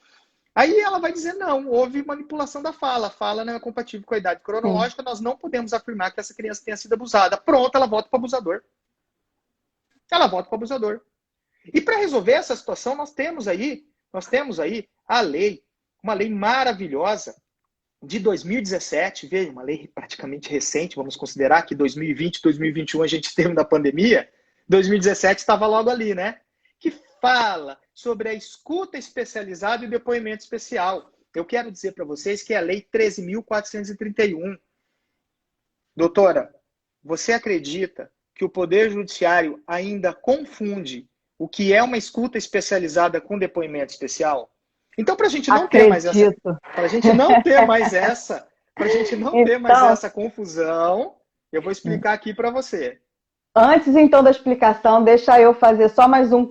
aí ela vai dizer, não, houve manipulação da fala. A fala não é compatível com a idade cronológica, nós não podemos afirmar que essa criança tenha sido abusada. Pronto, ela volta para o abusador. Ela volta para o abusador. E para resolver essa situação, nós temos aí a lei, uma lei maravilhosa de 2017, veja, uma lei praticamente recente, vamos considerar que 2020, 2021 a gente teve da pandemia, 2017 estava logo ali, né? Que fala sobre a escuta especializada e depoimento especial. Eu quero dizer para vocês que é a Lei 13.431. Doutora, você acredita que o Poder Judiciário ainda confunde o que é uma escuta especializada com depoimento especial? Então, para a gente não ter mais essa, para a gente não ter mais essa, para a gente não ter mais essa confusão, eu vou explicar aqui para você. Antes, então, da explicação, deixa eu fazer só mais um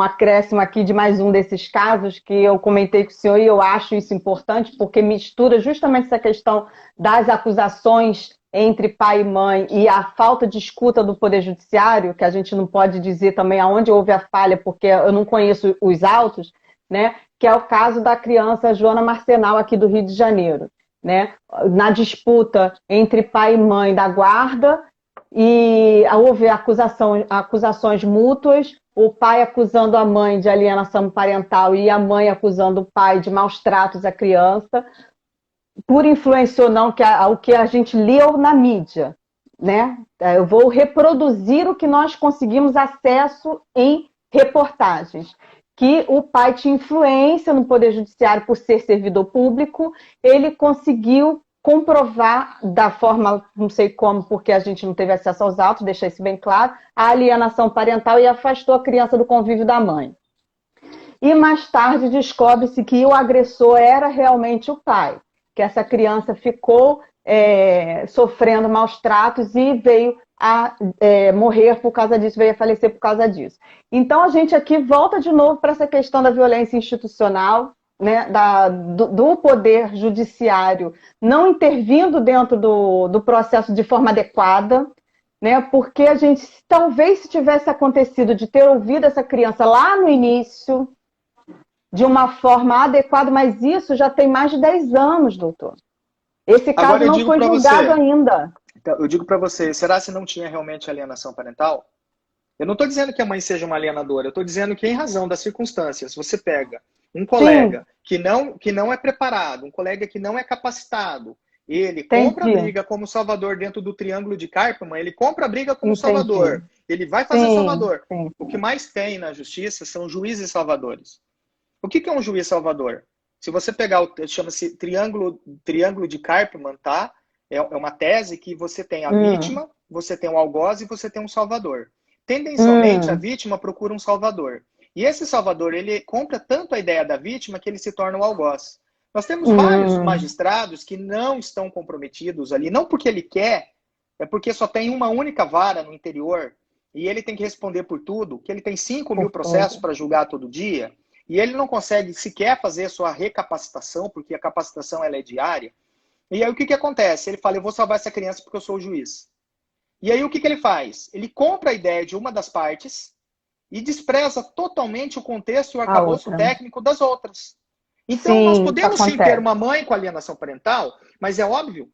acréscimo aqui de mais um desses casos que eu comentei com o senhor e eu acho isso importante porque mistura justamente essa questão das acusações entre pai e mãe e a falta de escuta do Poder Judiciário, que a gente não pode dizer também aonde houve a falha, porque eu não conheço os autos, né? Que é o caso da criança Joana Marcenal aqui do Rio de Janeiro, né? Na disputa entre pai e mãe da guarda, e houve acusações mútuas, o pai acusando a mãe de alienação parental e a mãe acusando o pai de maus tratos à criança, por influência ou não, o que a gente leu na mídia, né? Eu vou reproduzir o que nós conseguimos acesso em reportagens. Que o pai tinha influência no Poder Judiciário por ser servidor público, ele conseguiu comprovar da forma, não sei como, porque a gente não teve acesso aos autos, deixar isso bem claro, a alienação parental e afastou a criança do convívio da mãe. E mais tarde descobre-se que o agressor era realmente o pai, que essa criança ficou sofrendo maus tratos e veio a morrer por causa disso, veio a falecer por causa disso. Então a gente aqui volta de novo para essa questão da violência institucional, né, do Poder Judiciário não intervindo dentro do processo de forma adequada, né? Porque a gente, talvez se tivesse acontecido de ter ouvido essa criança lá no início, de uma forma adequada, mas isso já tem mais de 10 anos, doutor. Esse caso Agora não foi julgado ainda. eu digo para você, será se não tinha realmente alienação parental? Eu não estou dizendo que a mãe seja uma alienadora, eu estou dizendo que em razão das circunstâncias, você pega um Sim, colega que não é preparado, um colega que não é capacitado, ele compra a entendi, briga como salvador dentro do triângulo de Karpman, ele compra a briga como entendi. salvador, ele vai fazer Sim, salvador. sim, O que mais tem na justiça são juízes salvadores. O que é um juiz salvador? Se você pegar o chama-se triângulo de Karpman, tá? É uma tese que você tem a hum, vítima, você tem o algoz e você tem um salvador. Tendencialmente, a hum, vítima procura um salvador. E esse salvador, ele compra tanto a ideia da vítima que ele se torna o algoz. Nós temos vários hum, magistrados que não estão comprometidos ali, não porque ele quer, é porque só tem uma única vara no interior e ele tem que responder por tudo, que ele tem 5.000 por processos tudo. para julgar todo dia, e ele não consegue sequer fazer a sua recapacitação, porque a capacitação ela é diária. E aí o que acontece? Ele fala, eu vou salvar essa criança porque eu sou o juiz. E aí o que ele faz? Ele compra a ideia de uma das partes e despreza totalmente o contexto e o A arcabouço outra. técnico das outras. Então, nós Sim, isso podemos sim ter acontece. uma mãe com alienação parental, mas é óbvio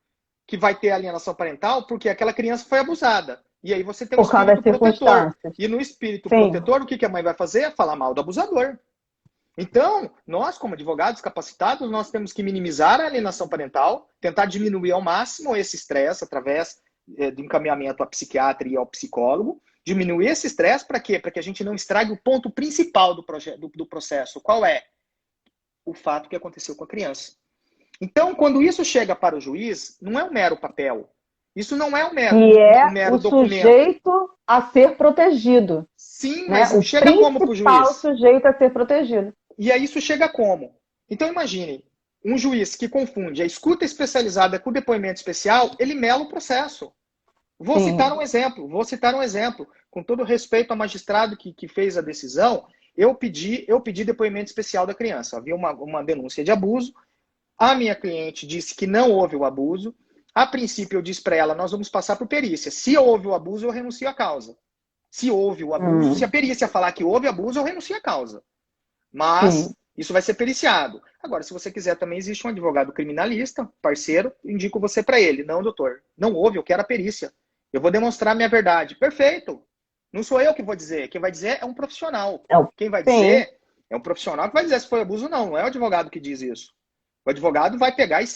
que vai ter alienação parental porque aquela criança foi abusada. E aí você tem um Por causa espírito das protetor. circunstâncias. E no espírito Sim, protetor, o que a mãe vai fazer? Falar mal do abusador. Então, nós, como advogados capacitados, nós temos que minimizar a alienação parental, tentar diminuir ao máximo esse estresse através do encaminhamento à psiquiatra e ao psicólogo, diminuir esse estresse para quê? Para que a gente não estrague o ponto principal do processo. Qual é? O fato que aconteceu com a criança. Então, quando isso chega para o juiz, não é um mero papel. Isso não é que um é mero o documento. sujeito a ser protegido, Sim, né? mas O chega como para o principal juiz? sujeito a ser protegido. E aí isso chega como? Então imagine, um juiz que confunde a escuta especializada com o depoimento especial, ele mela o processo. Sim. Vou citar um exemplo. Com todo respeito ao magistrado que fez a decisão, eu pedi depoimento especial da criança. Havia uma denúncia de abuso, a minha cliente disse que não houve o abuso. A princípio eu disse para ela, nós vamos passar por perícia. Se houve o abuso, eu renuncio à causa. Se houve o abuso, se a Hum, perícia falar que houve abuso, eu renuncio à causa. Mas sim. isso vai ser periciado. Agora, se você quiser, também existe um advogado criminalista, parceiro, indico você para ele. Não, doutor, não houve, eu quero a perícia. Eu vou demonstrar minha verdade. Perfeito. Não sou eu que vou dizer. Quem vai dizer é um profissional. É o- Quem vai Sim, dizer é um profissional que vai dizer se foi abuso ou não. Não é o advogado que diz isso. O advogado vai pegar e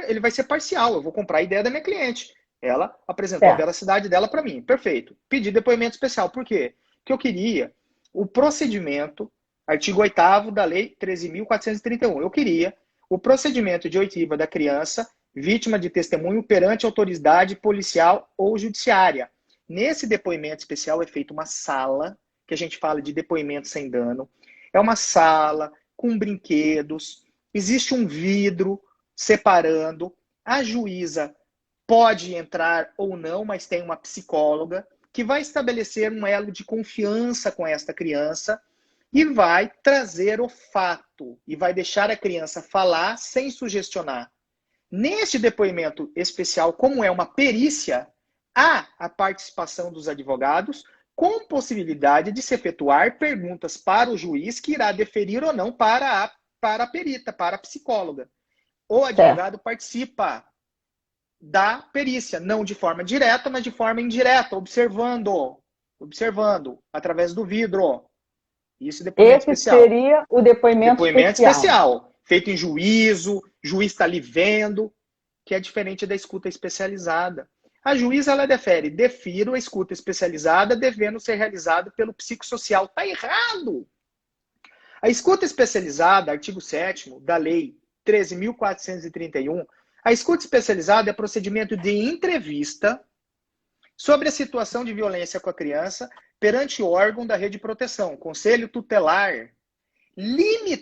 ele vai ser parcial. Eu vou comprar a ideia da minha cliente. Ela apresentou a certo. veracidade dela para mim. Perfeito. Pedi depoimento especial. Por quê? Porque eu queria o procedimento, artigo 8º da Lei 13.431. Eu queria o procedimento de oitiva da criança vítima de testemunho perante autoridade policial ou judiciária. Nesse depoimento especial é feita uma sala, que a gente fala de depoimento sem dano. É uma sala com brinquedos, existe um vidro separando, a juíza pode entrar ou não, mas tem uma psicóloga que vai estabelecer um elo de confiança com esta criança e vai trazer o fato e vai deixar a criança falar sem sugestionar. Neste depoimento especial, como é uma perícia, há a participação dos advogados com possibilidade de se efetuar perguntas para o juiz que irá deferir ou não para a perita, para a psicóloga. O Certo. advogado participa da perícia, não de forma direta, mas de forma indireta, observando através do vidro. Isso é depoimento Esse especial. seria o depoimento Depoimento especial. especial, feito em juízo, juiz está ali vendo, que é diferente da escuta especializada. A juíza ela defiro a escuta especializada devendo ser realizada pelo psicossocial. Está errado! A escuta especializada, artigo 7º da Lei 13.431, a escuta especializada é procedimento de entrevista sobre a situação de violência com a criança perante órgão da rede de proteção, conselho tutelar,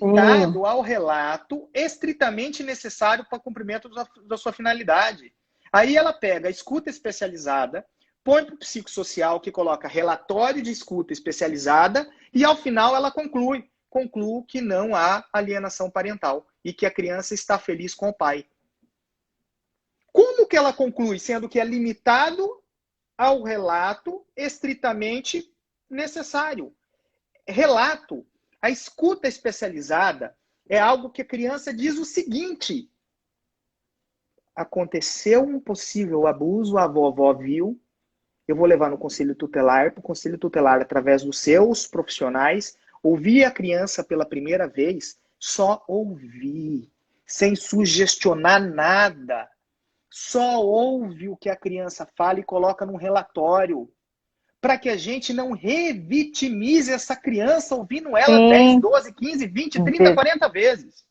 Hum, limitado ao relato estritamente necessário para o cumprimento da sua finalidade. Aí ela pega a escuta especializada, põe para o psicossocial que coloca relatório de escuta especializada e ao final ela conclui que não há alienação parental e que a criança está feliz com o pai. Como que ela conclui, sendo que é limitado ao relato estritamente necessário. Relato, a escuta especializada é algo que a criança diz o seguinte: aconteceu um possível abuso, a vovó viu, eu vou levar no conselho tutelar, para o conselho tutelar, através dos seus profissionais, ouvir a criança pela primeira vez, só ouvir, sem sugestionar nada. Só ouve o que a criança fala e coloca num relatório, para que a gente não revitimize essa criança ouvindo ela 10, 12, 15, 20, 30, 40 vezes.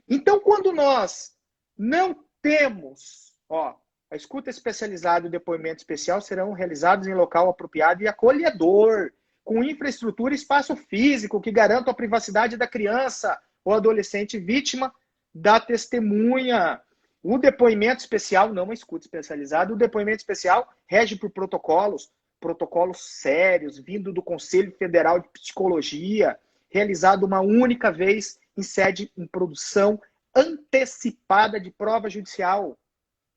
Então, quando nós não temos, a escuta especializada e o depoimento especial serão realizados em local apropriado e acolhedor, com infraestrutura e espaço físico que garantam a privacidade da criança ou adolescente vítima da testemunha. O depoimento especial, não a escuta especializada, o depoimento especial rege por protocolos sérios, vindo do Conselho Federal de Psicologia, realizado uma única vez em produção antecipada de prova judicial,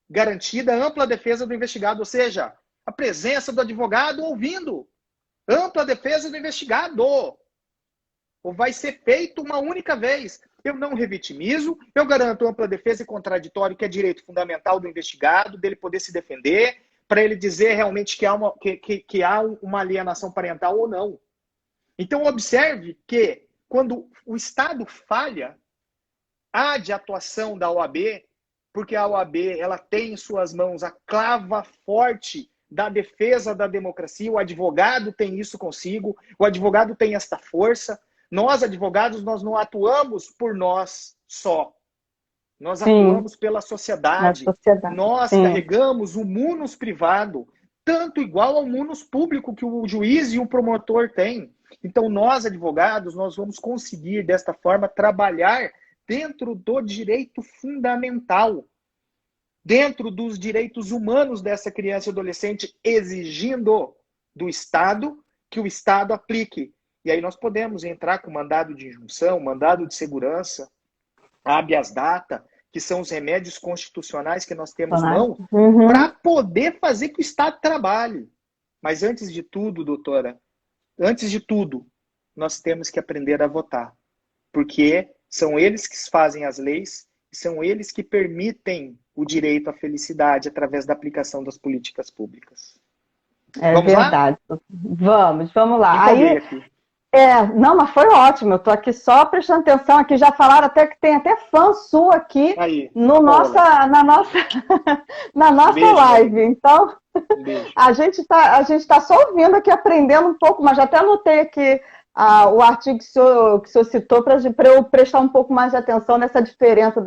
garantida ampla defesa do investigado, ou seja, a presença do advogado ouvindo, ampla defesa do investigado, ou vai ser feito uma única vez. Eu não revitimizo, eu garanto ampla defesa e contraditório, que é direito fundamental do investigado, dele poder se defender, para ele dizer realmente que há uma alienação parental ou não. Então, observe que, quando o Estado falha, há de atuação da OAB, porque a OAB ela tem em suas mãos a clava forte da defesa da democracia, o advogado tem isso consigo, o advogado tem esta força. Nós, advogados, nós não atuamos por nós só. Nós atuamos pela sociedade. Nós carregamos o munus privado, tanto igual ao munus público que o juiz e o promotor têm. Então, nós, advogados, nós vamos conseguir, desta forma, trabalhar dentro do direito fundamental, dentro dos direitos humanos dessa criança e adolescente, exigindo do Estado que o Estado aplique. E aí nós podemos entrar com mandado de injunção, mandado de segurança, habeas data, que são os remédios constitucionais que nós temos mão, para poder fazer que o Estado trabalhe. Mas antes de tudo, doutora, antes de tudo, nós temos que aprender a votar. Porque são eles que fazem as leis, são eles que permitem o direito à felicidade através da aplicação das políticas públicas. Vamos verdade. Lá? Vamos lá. Aí, não, mas foi ótimo. Eu estou aqui só prestando atenção aqui. Já falaram até que tem até fã sua aqui aí, no na nossa live. Então, a gente tá só ouvindo aqui, aprendendo um pouco, mas já até anotei aqui o artigo que o senhor citou para eu prestar um pouco mais de atenção nessa diferença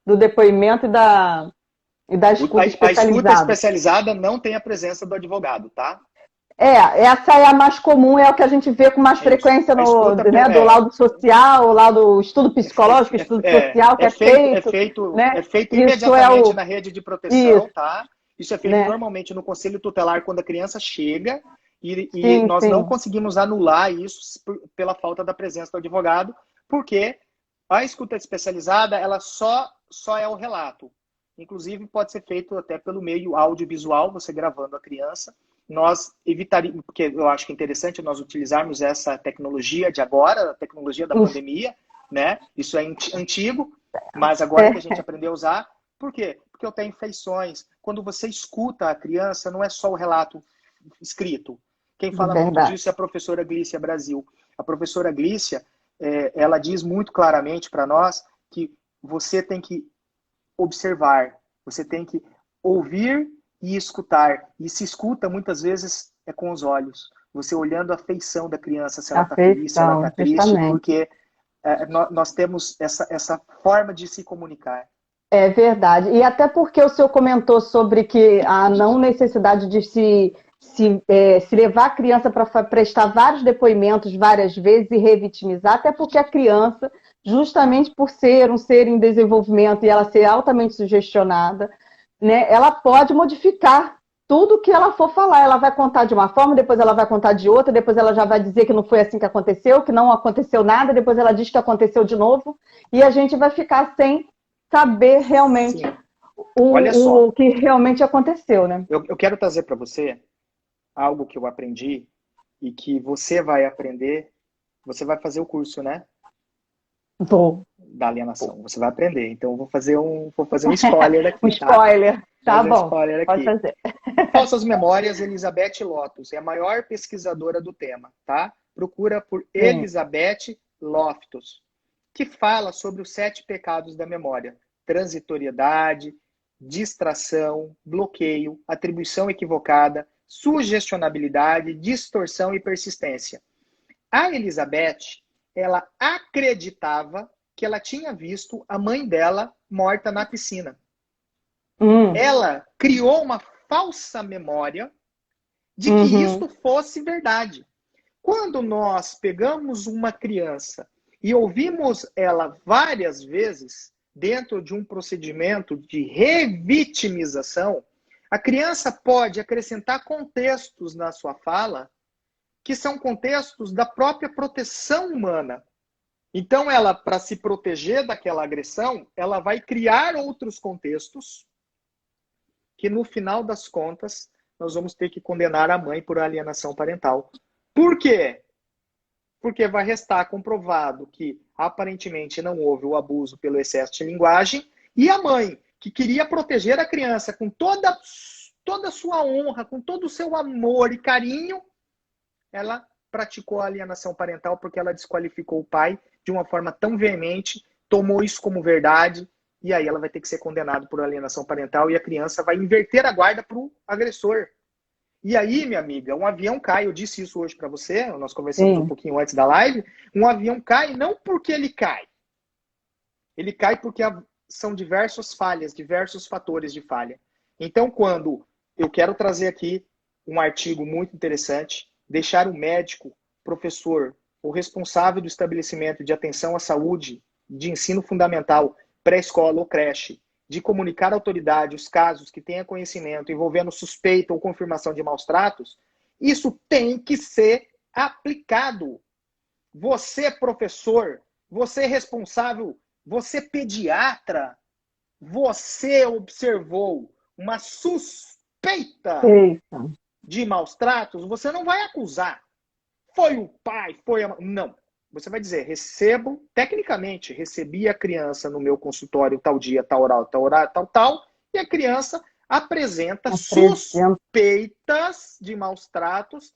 do depoimento e da escuta especializada. A escuta especializada não tem a presença do advogado, tá? Essa é a mais comum, é o que a gente vê com mais frequência do laudo social, laudo estudo psicológico, estudo social, que é feito. É feito imediatamente na rede de proteção, tá? Isso é feito normalmente no conselho tutelar quando a criança chega e nós não conseguimos anular isso pela falta da presença do advogado, porque a escuta especializada, ela só é o relato. Inclusive, pode ser feito até pelo meio audiovisual, você gravando a criança. Nós evitaríamos, porque eu acho que é interessante nós utilizarmos essa tecnologia de agora, a tecnologia da pandemia, né? Isso é antigo, mas agora que a gente aprendeu a usar. Por quê? Porque eu tenho feições. Quando você escuta a criança, não é só o relato escrito. Quem fala muito disso é a professora Glícia Brasil. A professora Glícia, ela diz muito claramente para nós que você tem que observar, você tem que ouvir e escutar. E se escuta, muitas vezes, é com os olhos. Você olhando a feição da criança, se ela está feliz, se ela está triste, porque nós temos essa forma de se comunicar. É verdade. E até porque o senhor comentou sobre que a não necessidade de se levar a criança para prestar vários depoimentos várias vezes e revitimizar, até porque a criança, justamente por ser um ser em desenvolvimento e ela ser altamente sugestionada, né, ela pode modificar tudo que ela for falar. Ela vai contar de uma forma, depois ela vai contar de outra, depois ela já vai dizer que não foi assim que aconteceu, que não aconteceu nada, depois ela diz que aconteceu de novo, e a gente vai ficar sem saber realmente Olha só, o que realmente aconteceu, né? eu quero trazer para você algo que eu aprendi e que você vai aprender. Você vai fazer o curso, né? Vou. Da alienação. Você vai aprender. Então, eu vou fazer um spoiler Um aqui, tá? spoiler. Vou Tá fazer um bom, spoiler pode aqui. fazer. Falsas memórias, Elizabeth Lotus é a maior pesquisadora do tema, tá? Procura por Sim. Elizabeth Loftus, que fala sobre os 7 pecados da memória: transitoriedade, distração, bloqueio, atribuição equivocada, sugestionabilidade, distorção e persistência. A Elizabeth, ela acreditava que ela tinha visto a mãe dela morta na piscina. Ela criou uma falsa memória de que isto fosse verdade. Quando nós pegamos uma criança e ouvimos ela várias vezes dentro de um procedimento de revitimização, a criança pode acrescentar contextos na sua fala que são contextos da própria proteção humana. Então, ela, para se proteger daquela agressão, ela vai criar outros contextos que, no final das contas, nós vamos ter que condenar a mãe por alienação parental. Por quê? Porque vai restar comprovado que, aparentemente, não houve o abuso pelo excesso de linguagem, e a mãe, que queria proteger a criança com toda a sua honra, com todo o seu amor e carinho, ela praticou a alienação parental porque ela desqualificou o pai de uma forma tão veemente, tomou isso como verdade, e aí ela vai ter que ser condenada por alienação parental e a criança vai inverter a guarda para o agressor. E aí, minha amiga, um avião cai, eu disse isso hoje para você, nós conversamos um pouquinho antes da live, um avião cai não porque ele cai porque são diversas falhas, diversos fatores de falha. Então, quando eu quero trazer aqui um artigo muito interessante, deixar o médico, professor, o responsável do estabelecimento de atenção à saúde, de ensino fundamental, pré-escola ou creche, de comunicar à autoridade os casos que tenha conhecimento envolvendo suspeita ou confirmação de maus tratos, isso tem que ser aplicado. Você, professor, você responsável, você pediatra, você observou uma suspeita de maus tratos, você não vai acusar. Foi o pai, foi a mãe. Não. Você vai dizer, tecnicamente, recebi a criança no meu consultório tal dia, tal horário, tal, e a criança apresenta suspeitas de maus tratos.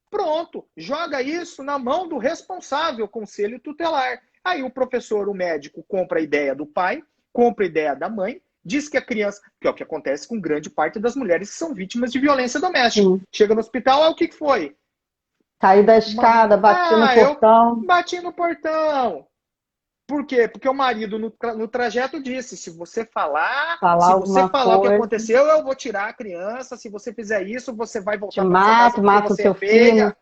Pronto, joga isso na mão do responsável, conselho tutelar. Aí o professor, o médico, compra a ideia do pai, compra a ideia da mãe, diz que a criança, que é o que acontece com grande parte das mulheres que são vítimas de violência doméstica. Sim. Chega no hospital, o que foi? Caí da escada, bati no portão. Eu bati no portão. Por quê? Porque o marido no trajeto disse, se você falar o que aconteceu, eu vou tirar a criança, se você fizer isso, você vai voltar para casa porque você é feia.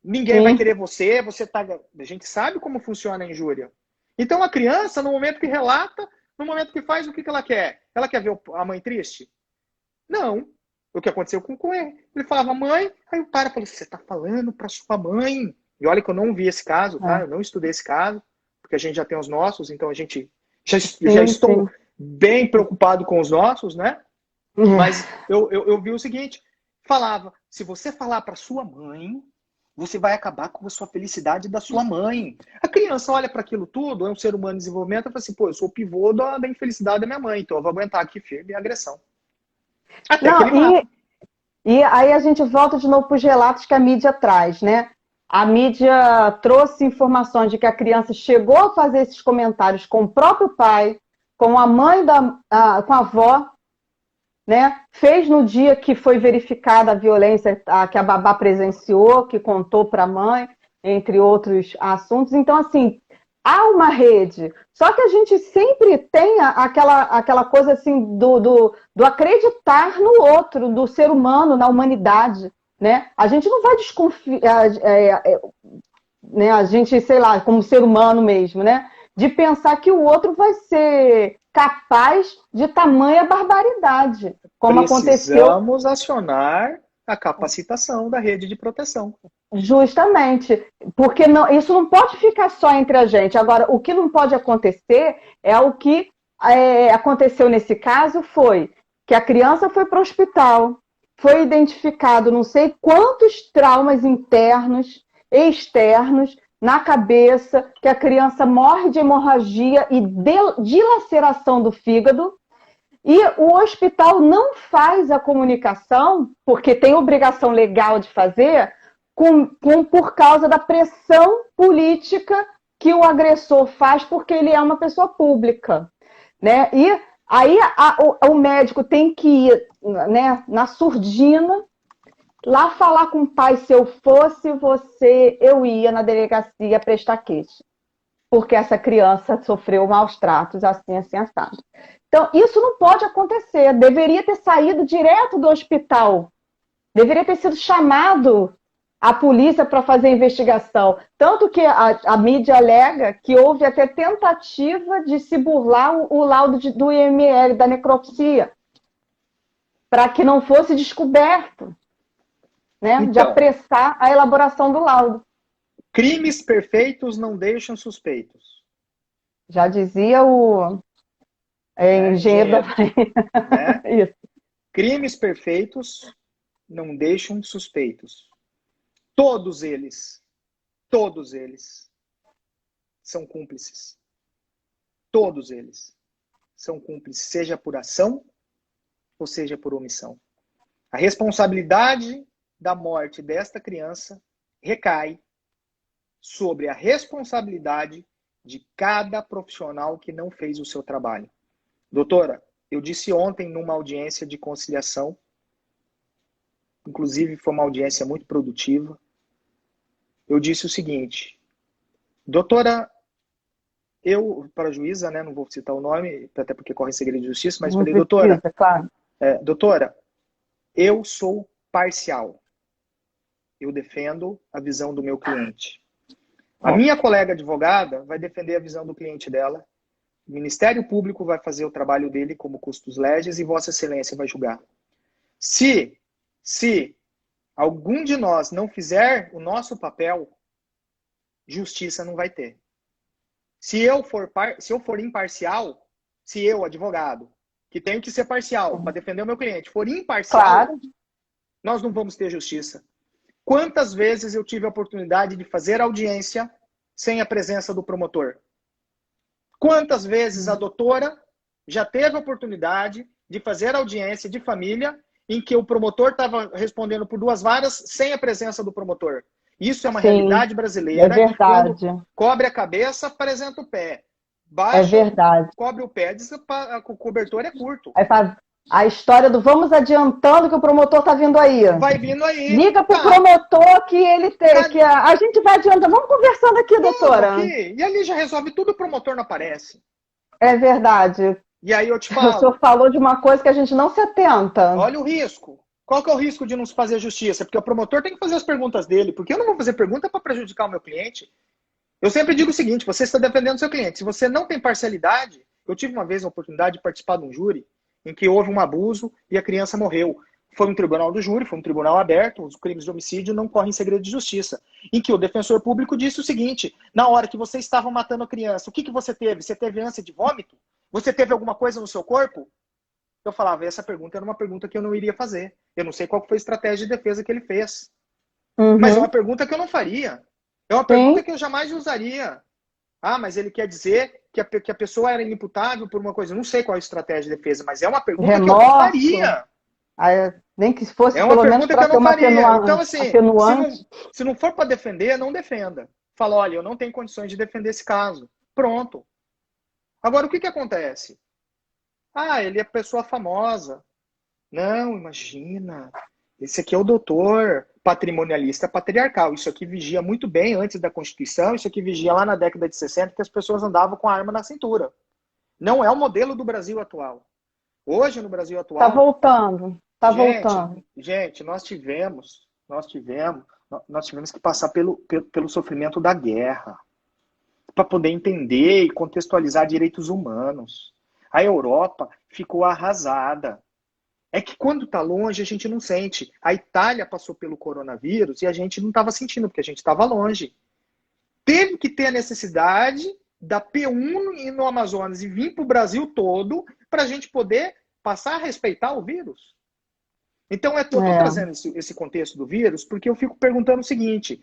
Ninguém vai querer você tá... A gente sabe como funciona a injúria. Então a criança, no momento que relata, no momento que faz, o que ela quer? Ela quer ver a mãe triste? Não. O que aconteceu com ele? Ele falava, mãe, aí o pai falou, você tá falando para sua mãe. E olha que eu não vi esse caso, tá? Eu não estudei esse caso, porque a gente já tem os nossos, então a gente já estou bem preocupado com os nossos, né? Mas eu vi o seguinte, falava, se você falar para sua mãe, você vai acabar com a sua felicidade da sua mãe. A criança olha para aquilo tudo, é um ser humano em desenvolvimento, e fala assim, pô, eu sou o pivô da infelicidade da minha mãe, então eu vou aguentar aqui firme a agressão. Até que ele mata. E aí a gente volta de novo para os relatos que a mídia traz, né? A mídia trouxe informações de que a criança chegou a fazer esses comentários com o próprio pai, com a mãe, com a avó, né? Fez no dia que foi verificada a violência que a babá presenciou, que contou para a mãe, entre outros assuntos. Então, assim, há uma rede. Só que a gente sempre tem aquela coisa assim do acreditar no outro, do ser humano, na humanidade, né? A gente não vai desconfiar, né? A gente, sei lá, como ser humano mesmo, né? De pensar que o outro vai ser capaz de tamanha barbaridade, como aconteceu. Precisamos acionar a capacitação da rede de proteção. Justamente, porque isso não pode ficar só entre a gente. Agora, o que não pode acontecer é o que aconteceu nesse caso foi que a criança foi para o hospital, foi identificado não sei quantos traumas internos e externos na cabeça, que a criança morre de hemorragia e dilaceração do fígado, e o hospital não faz a comunicação, porque tem obrigação legal de fazer, por causa da pressão política que o agressor faz, porque ele é uma pessoa pública, né? E aí o médico tem que ir, né, na surdina, lá falar com o pai. Se eu fosse você, eu ia na delegacia prestar queixa, porque essa criança sofreu maus tratos, assim, assim, assado. Então, isso não pode acontecer. Deveria ter saído direto do hospital. Deveria ter sido chamado a polícia para fazer a investigação. Tanto que a mídia alega que houve até tentativa de se burlar o laudo do IML, da necropsia, para que não fosse descoberto, né? Então, de apressar a elaboração do laudo. Crimes perfeitos não deixam suspeitos. Já dizia o engenheiro da né? Isso. Crimes perfeitos não deixam suspeitos. Todos eles são cúmplices. Todos eles são cúmplices, seja por ação ou seja por omissão. A responsabilidade da morte desta criança recai sobre a responsabilidade de cada profissional que não fez o seu trabalho. Doutora, eu disse ontem numa audiência de conciliação, inclusive foi uma audiência muito produtiva, eu disse o seguinte: doutora, eu, para a juíza, né, não vou citar o nome, até porque corre segredo de justiça, mas falei, doutora, claro. Doutora, eu sou parcial. Eu defendo a visão do meu cliente. A minha colega advogada vai defender a visão do cliente dela. O Ministério Público vai fazer o trabalho dele como custos legis e Vossa Excelência vai julgar. Se algum de nós não fizer o nosso papel, justiça não vai ter. Se eu for imparcial, se eu, advogado, que tenho que ser parcial para defender o meu cliente, for imparcial, claro, nós não vamos ter justiça. Quantas vezes eu tive a oportunidade de fazer audiência sem a presença do promotor? Quantas vezes a doutora já teve a oportunidade de fazer audiência de família em que o promotor estava respondendo por 2 varas sem a presença do promotor? Isso é uma realidade brasileira. É verdade. Quando cobre a cabeça, apresenta o pé. Baixa, é verdade. Cobre o pé, diz que o cobertor é curto. A história do vamos adiantando que o promotor tá vindo aí. Vai vindo aí. Liga pro promotor que ele tem. Que a gente vai adiantando. Vamos conversando aqui, doutora. Aqui. E ali já resolve tudo, o promotor não aparece. É verdade. E aí eu te falo. O senhor falou de uma coisa que a gente não se atenta. Olha o risco. Qual que é o risco de não se fazer justiça? Porque o promotor tem que fazer as perguntas dele. Porque eu não vou fazer pergunta para prejudicar o meu cliente. Eu sempre digo o seguinte: você está defendendo o seu cliente. Se você não tem parcialidade, eu tive uma vez a oportunidade de participar de um júri em que houve um abuso e a criança morreu. Foi um tribunal do júri, foi um tribunal aberto, os crimes de homicídio não correm segredo de justiça. Em que o defensor público disse o seguinte: na hora que você estava matando a criança, o que você teve? Você teve ânsia de vômito? Você teve alguma coisa no seu corpo? Eu falava, essa pergunta era uma pergunta que eu não iria fazer. Eu não sei qual foi a estratégia de defesa que ele fez. Mas é uma pergunta que eu não faria. É uma pergunta que eu jamais usaria. Ah, mas ele quer dizer que a pessoa era inimputável por uma coisa. Eu não sei qual é a estratégia de defesa, mas é uma pergunta que eu não faria. Nem que fosse é uma pelo pergunta menos que eu não faria. Então, assim, atenuante. se não for para defender, não defenda. Fala, olha, eu não tenho condições de defender esse caso. Pronto. Agora, o que acontece? Ah, ele é pessoa famosa. Não, imagina. Esse aqui é o doutor patrimonialista patriarcal. Isso aqui vigia muito bem antes da Constituição. Isso aqui vigia lá na década de 60, que as pessoas andavam com a arma na cintura. Não é o modelo do Brasil atual. Hoje, no Brasil atual... Tá voltando. Tá voltando. Gente, nós tivemos que passar pelo sofrimento da guerra para poder entender e contextualizar direitos humanos. A Europa ficou arrasada. É que quando está longe, a gente não sente. A Itália passou pelo coronavírus e a gente não estava sentindo, porque a gente estava longe. Teve que ter a necessidade da P1 e no Amazonas e vir para o Brasil todo para a gente poder passar a respeitar o vírus. Então, eu estou trazendo esse contexto do vírus porque eu fico perguntando o seguinte: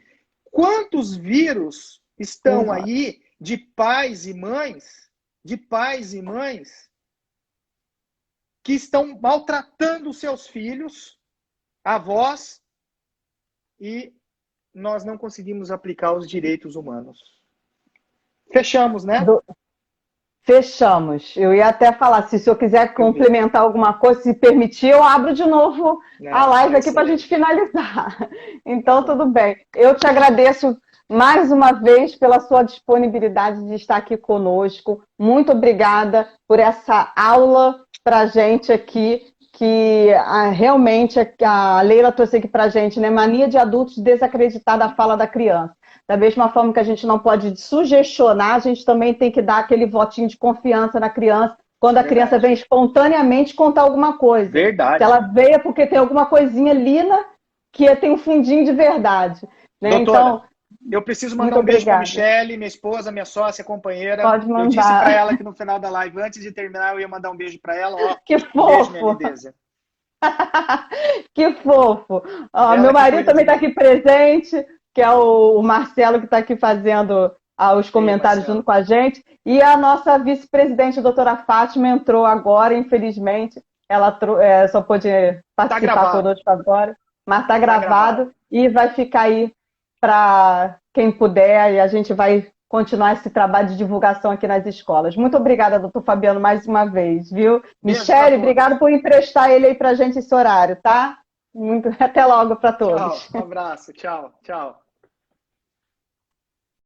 quantos vírus estão aí de pais e mães, que estão maltratando os seus filhos, avós, e nós não conseguimos aplicar os direitos humanos? Fechamos, né? Fechamos. Eu ia até falar, se o senhor quiser complementar alguma coisa, se permitir, eu abro de novo a live aqui para a gente finalizar. Então, tudo bem. Eu te agradeço mais uma vez pela sua disponibilidade de estar aqui conosco. Muito obrigada por essa aula para a gente aqui, que realmente a Leila trouxe aqui para a gente, né? Mania de adultos desacreditar da fala da criança. Da mesma forma que a gente não pode sugestionar, a gente também tem que dar aquele votinho de confiança na criança, quando a criança vem espontaneamente contar alguma coisa. Verdade. Se ela veio porque tem alguma coisinha ali que tem um fundinho de verdade. Né? Doutora, então, eu preciso mandar um beijo para a Michele, minha esposa, minha sócia, companheira. Pode mandar. Eu disse para ela que no final da live, antes de terminar, eu ia mandar um beijo para ela. Ó, que fofo! Beijo, minha lindeza. Que fofo! Ó, meu marido também está aqui presente, que é o Marcelo, que está aqui fazendo os comentários junto com a gente. E a nossa vice-presidente, a doutora Fátima, entrou agora, infelizmente. Ela só pôde participar conosco agora, mas está gravado e vai ficar aí para quem puder, e a gente vai continuar esse trabalho de divulgação aqui nas escolas. Muito obrigada, doutor Fabiano, mais uma vez, viu? Michele, obrigado por emprestar ele aí para a gente esse horário, tá? Até logo para todos. Tchau, um abraço, tchau, tchau.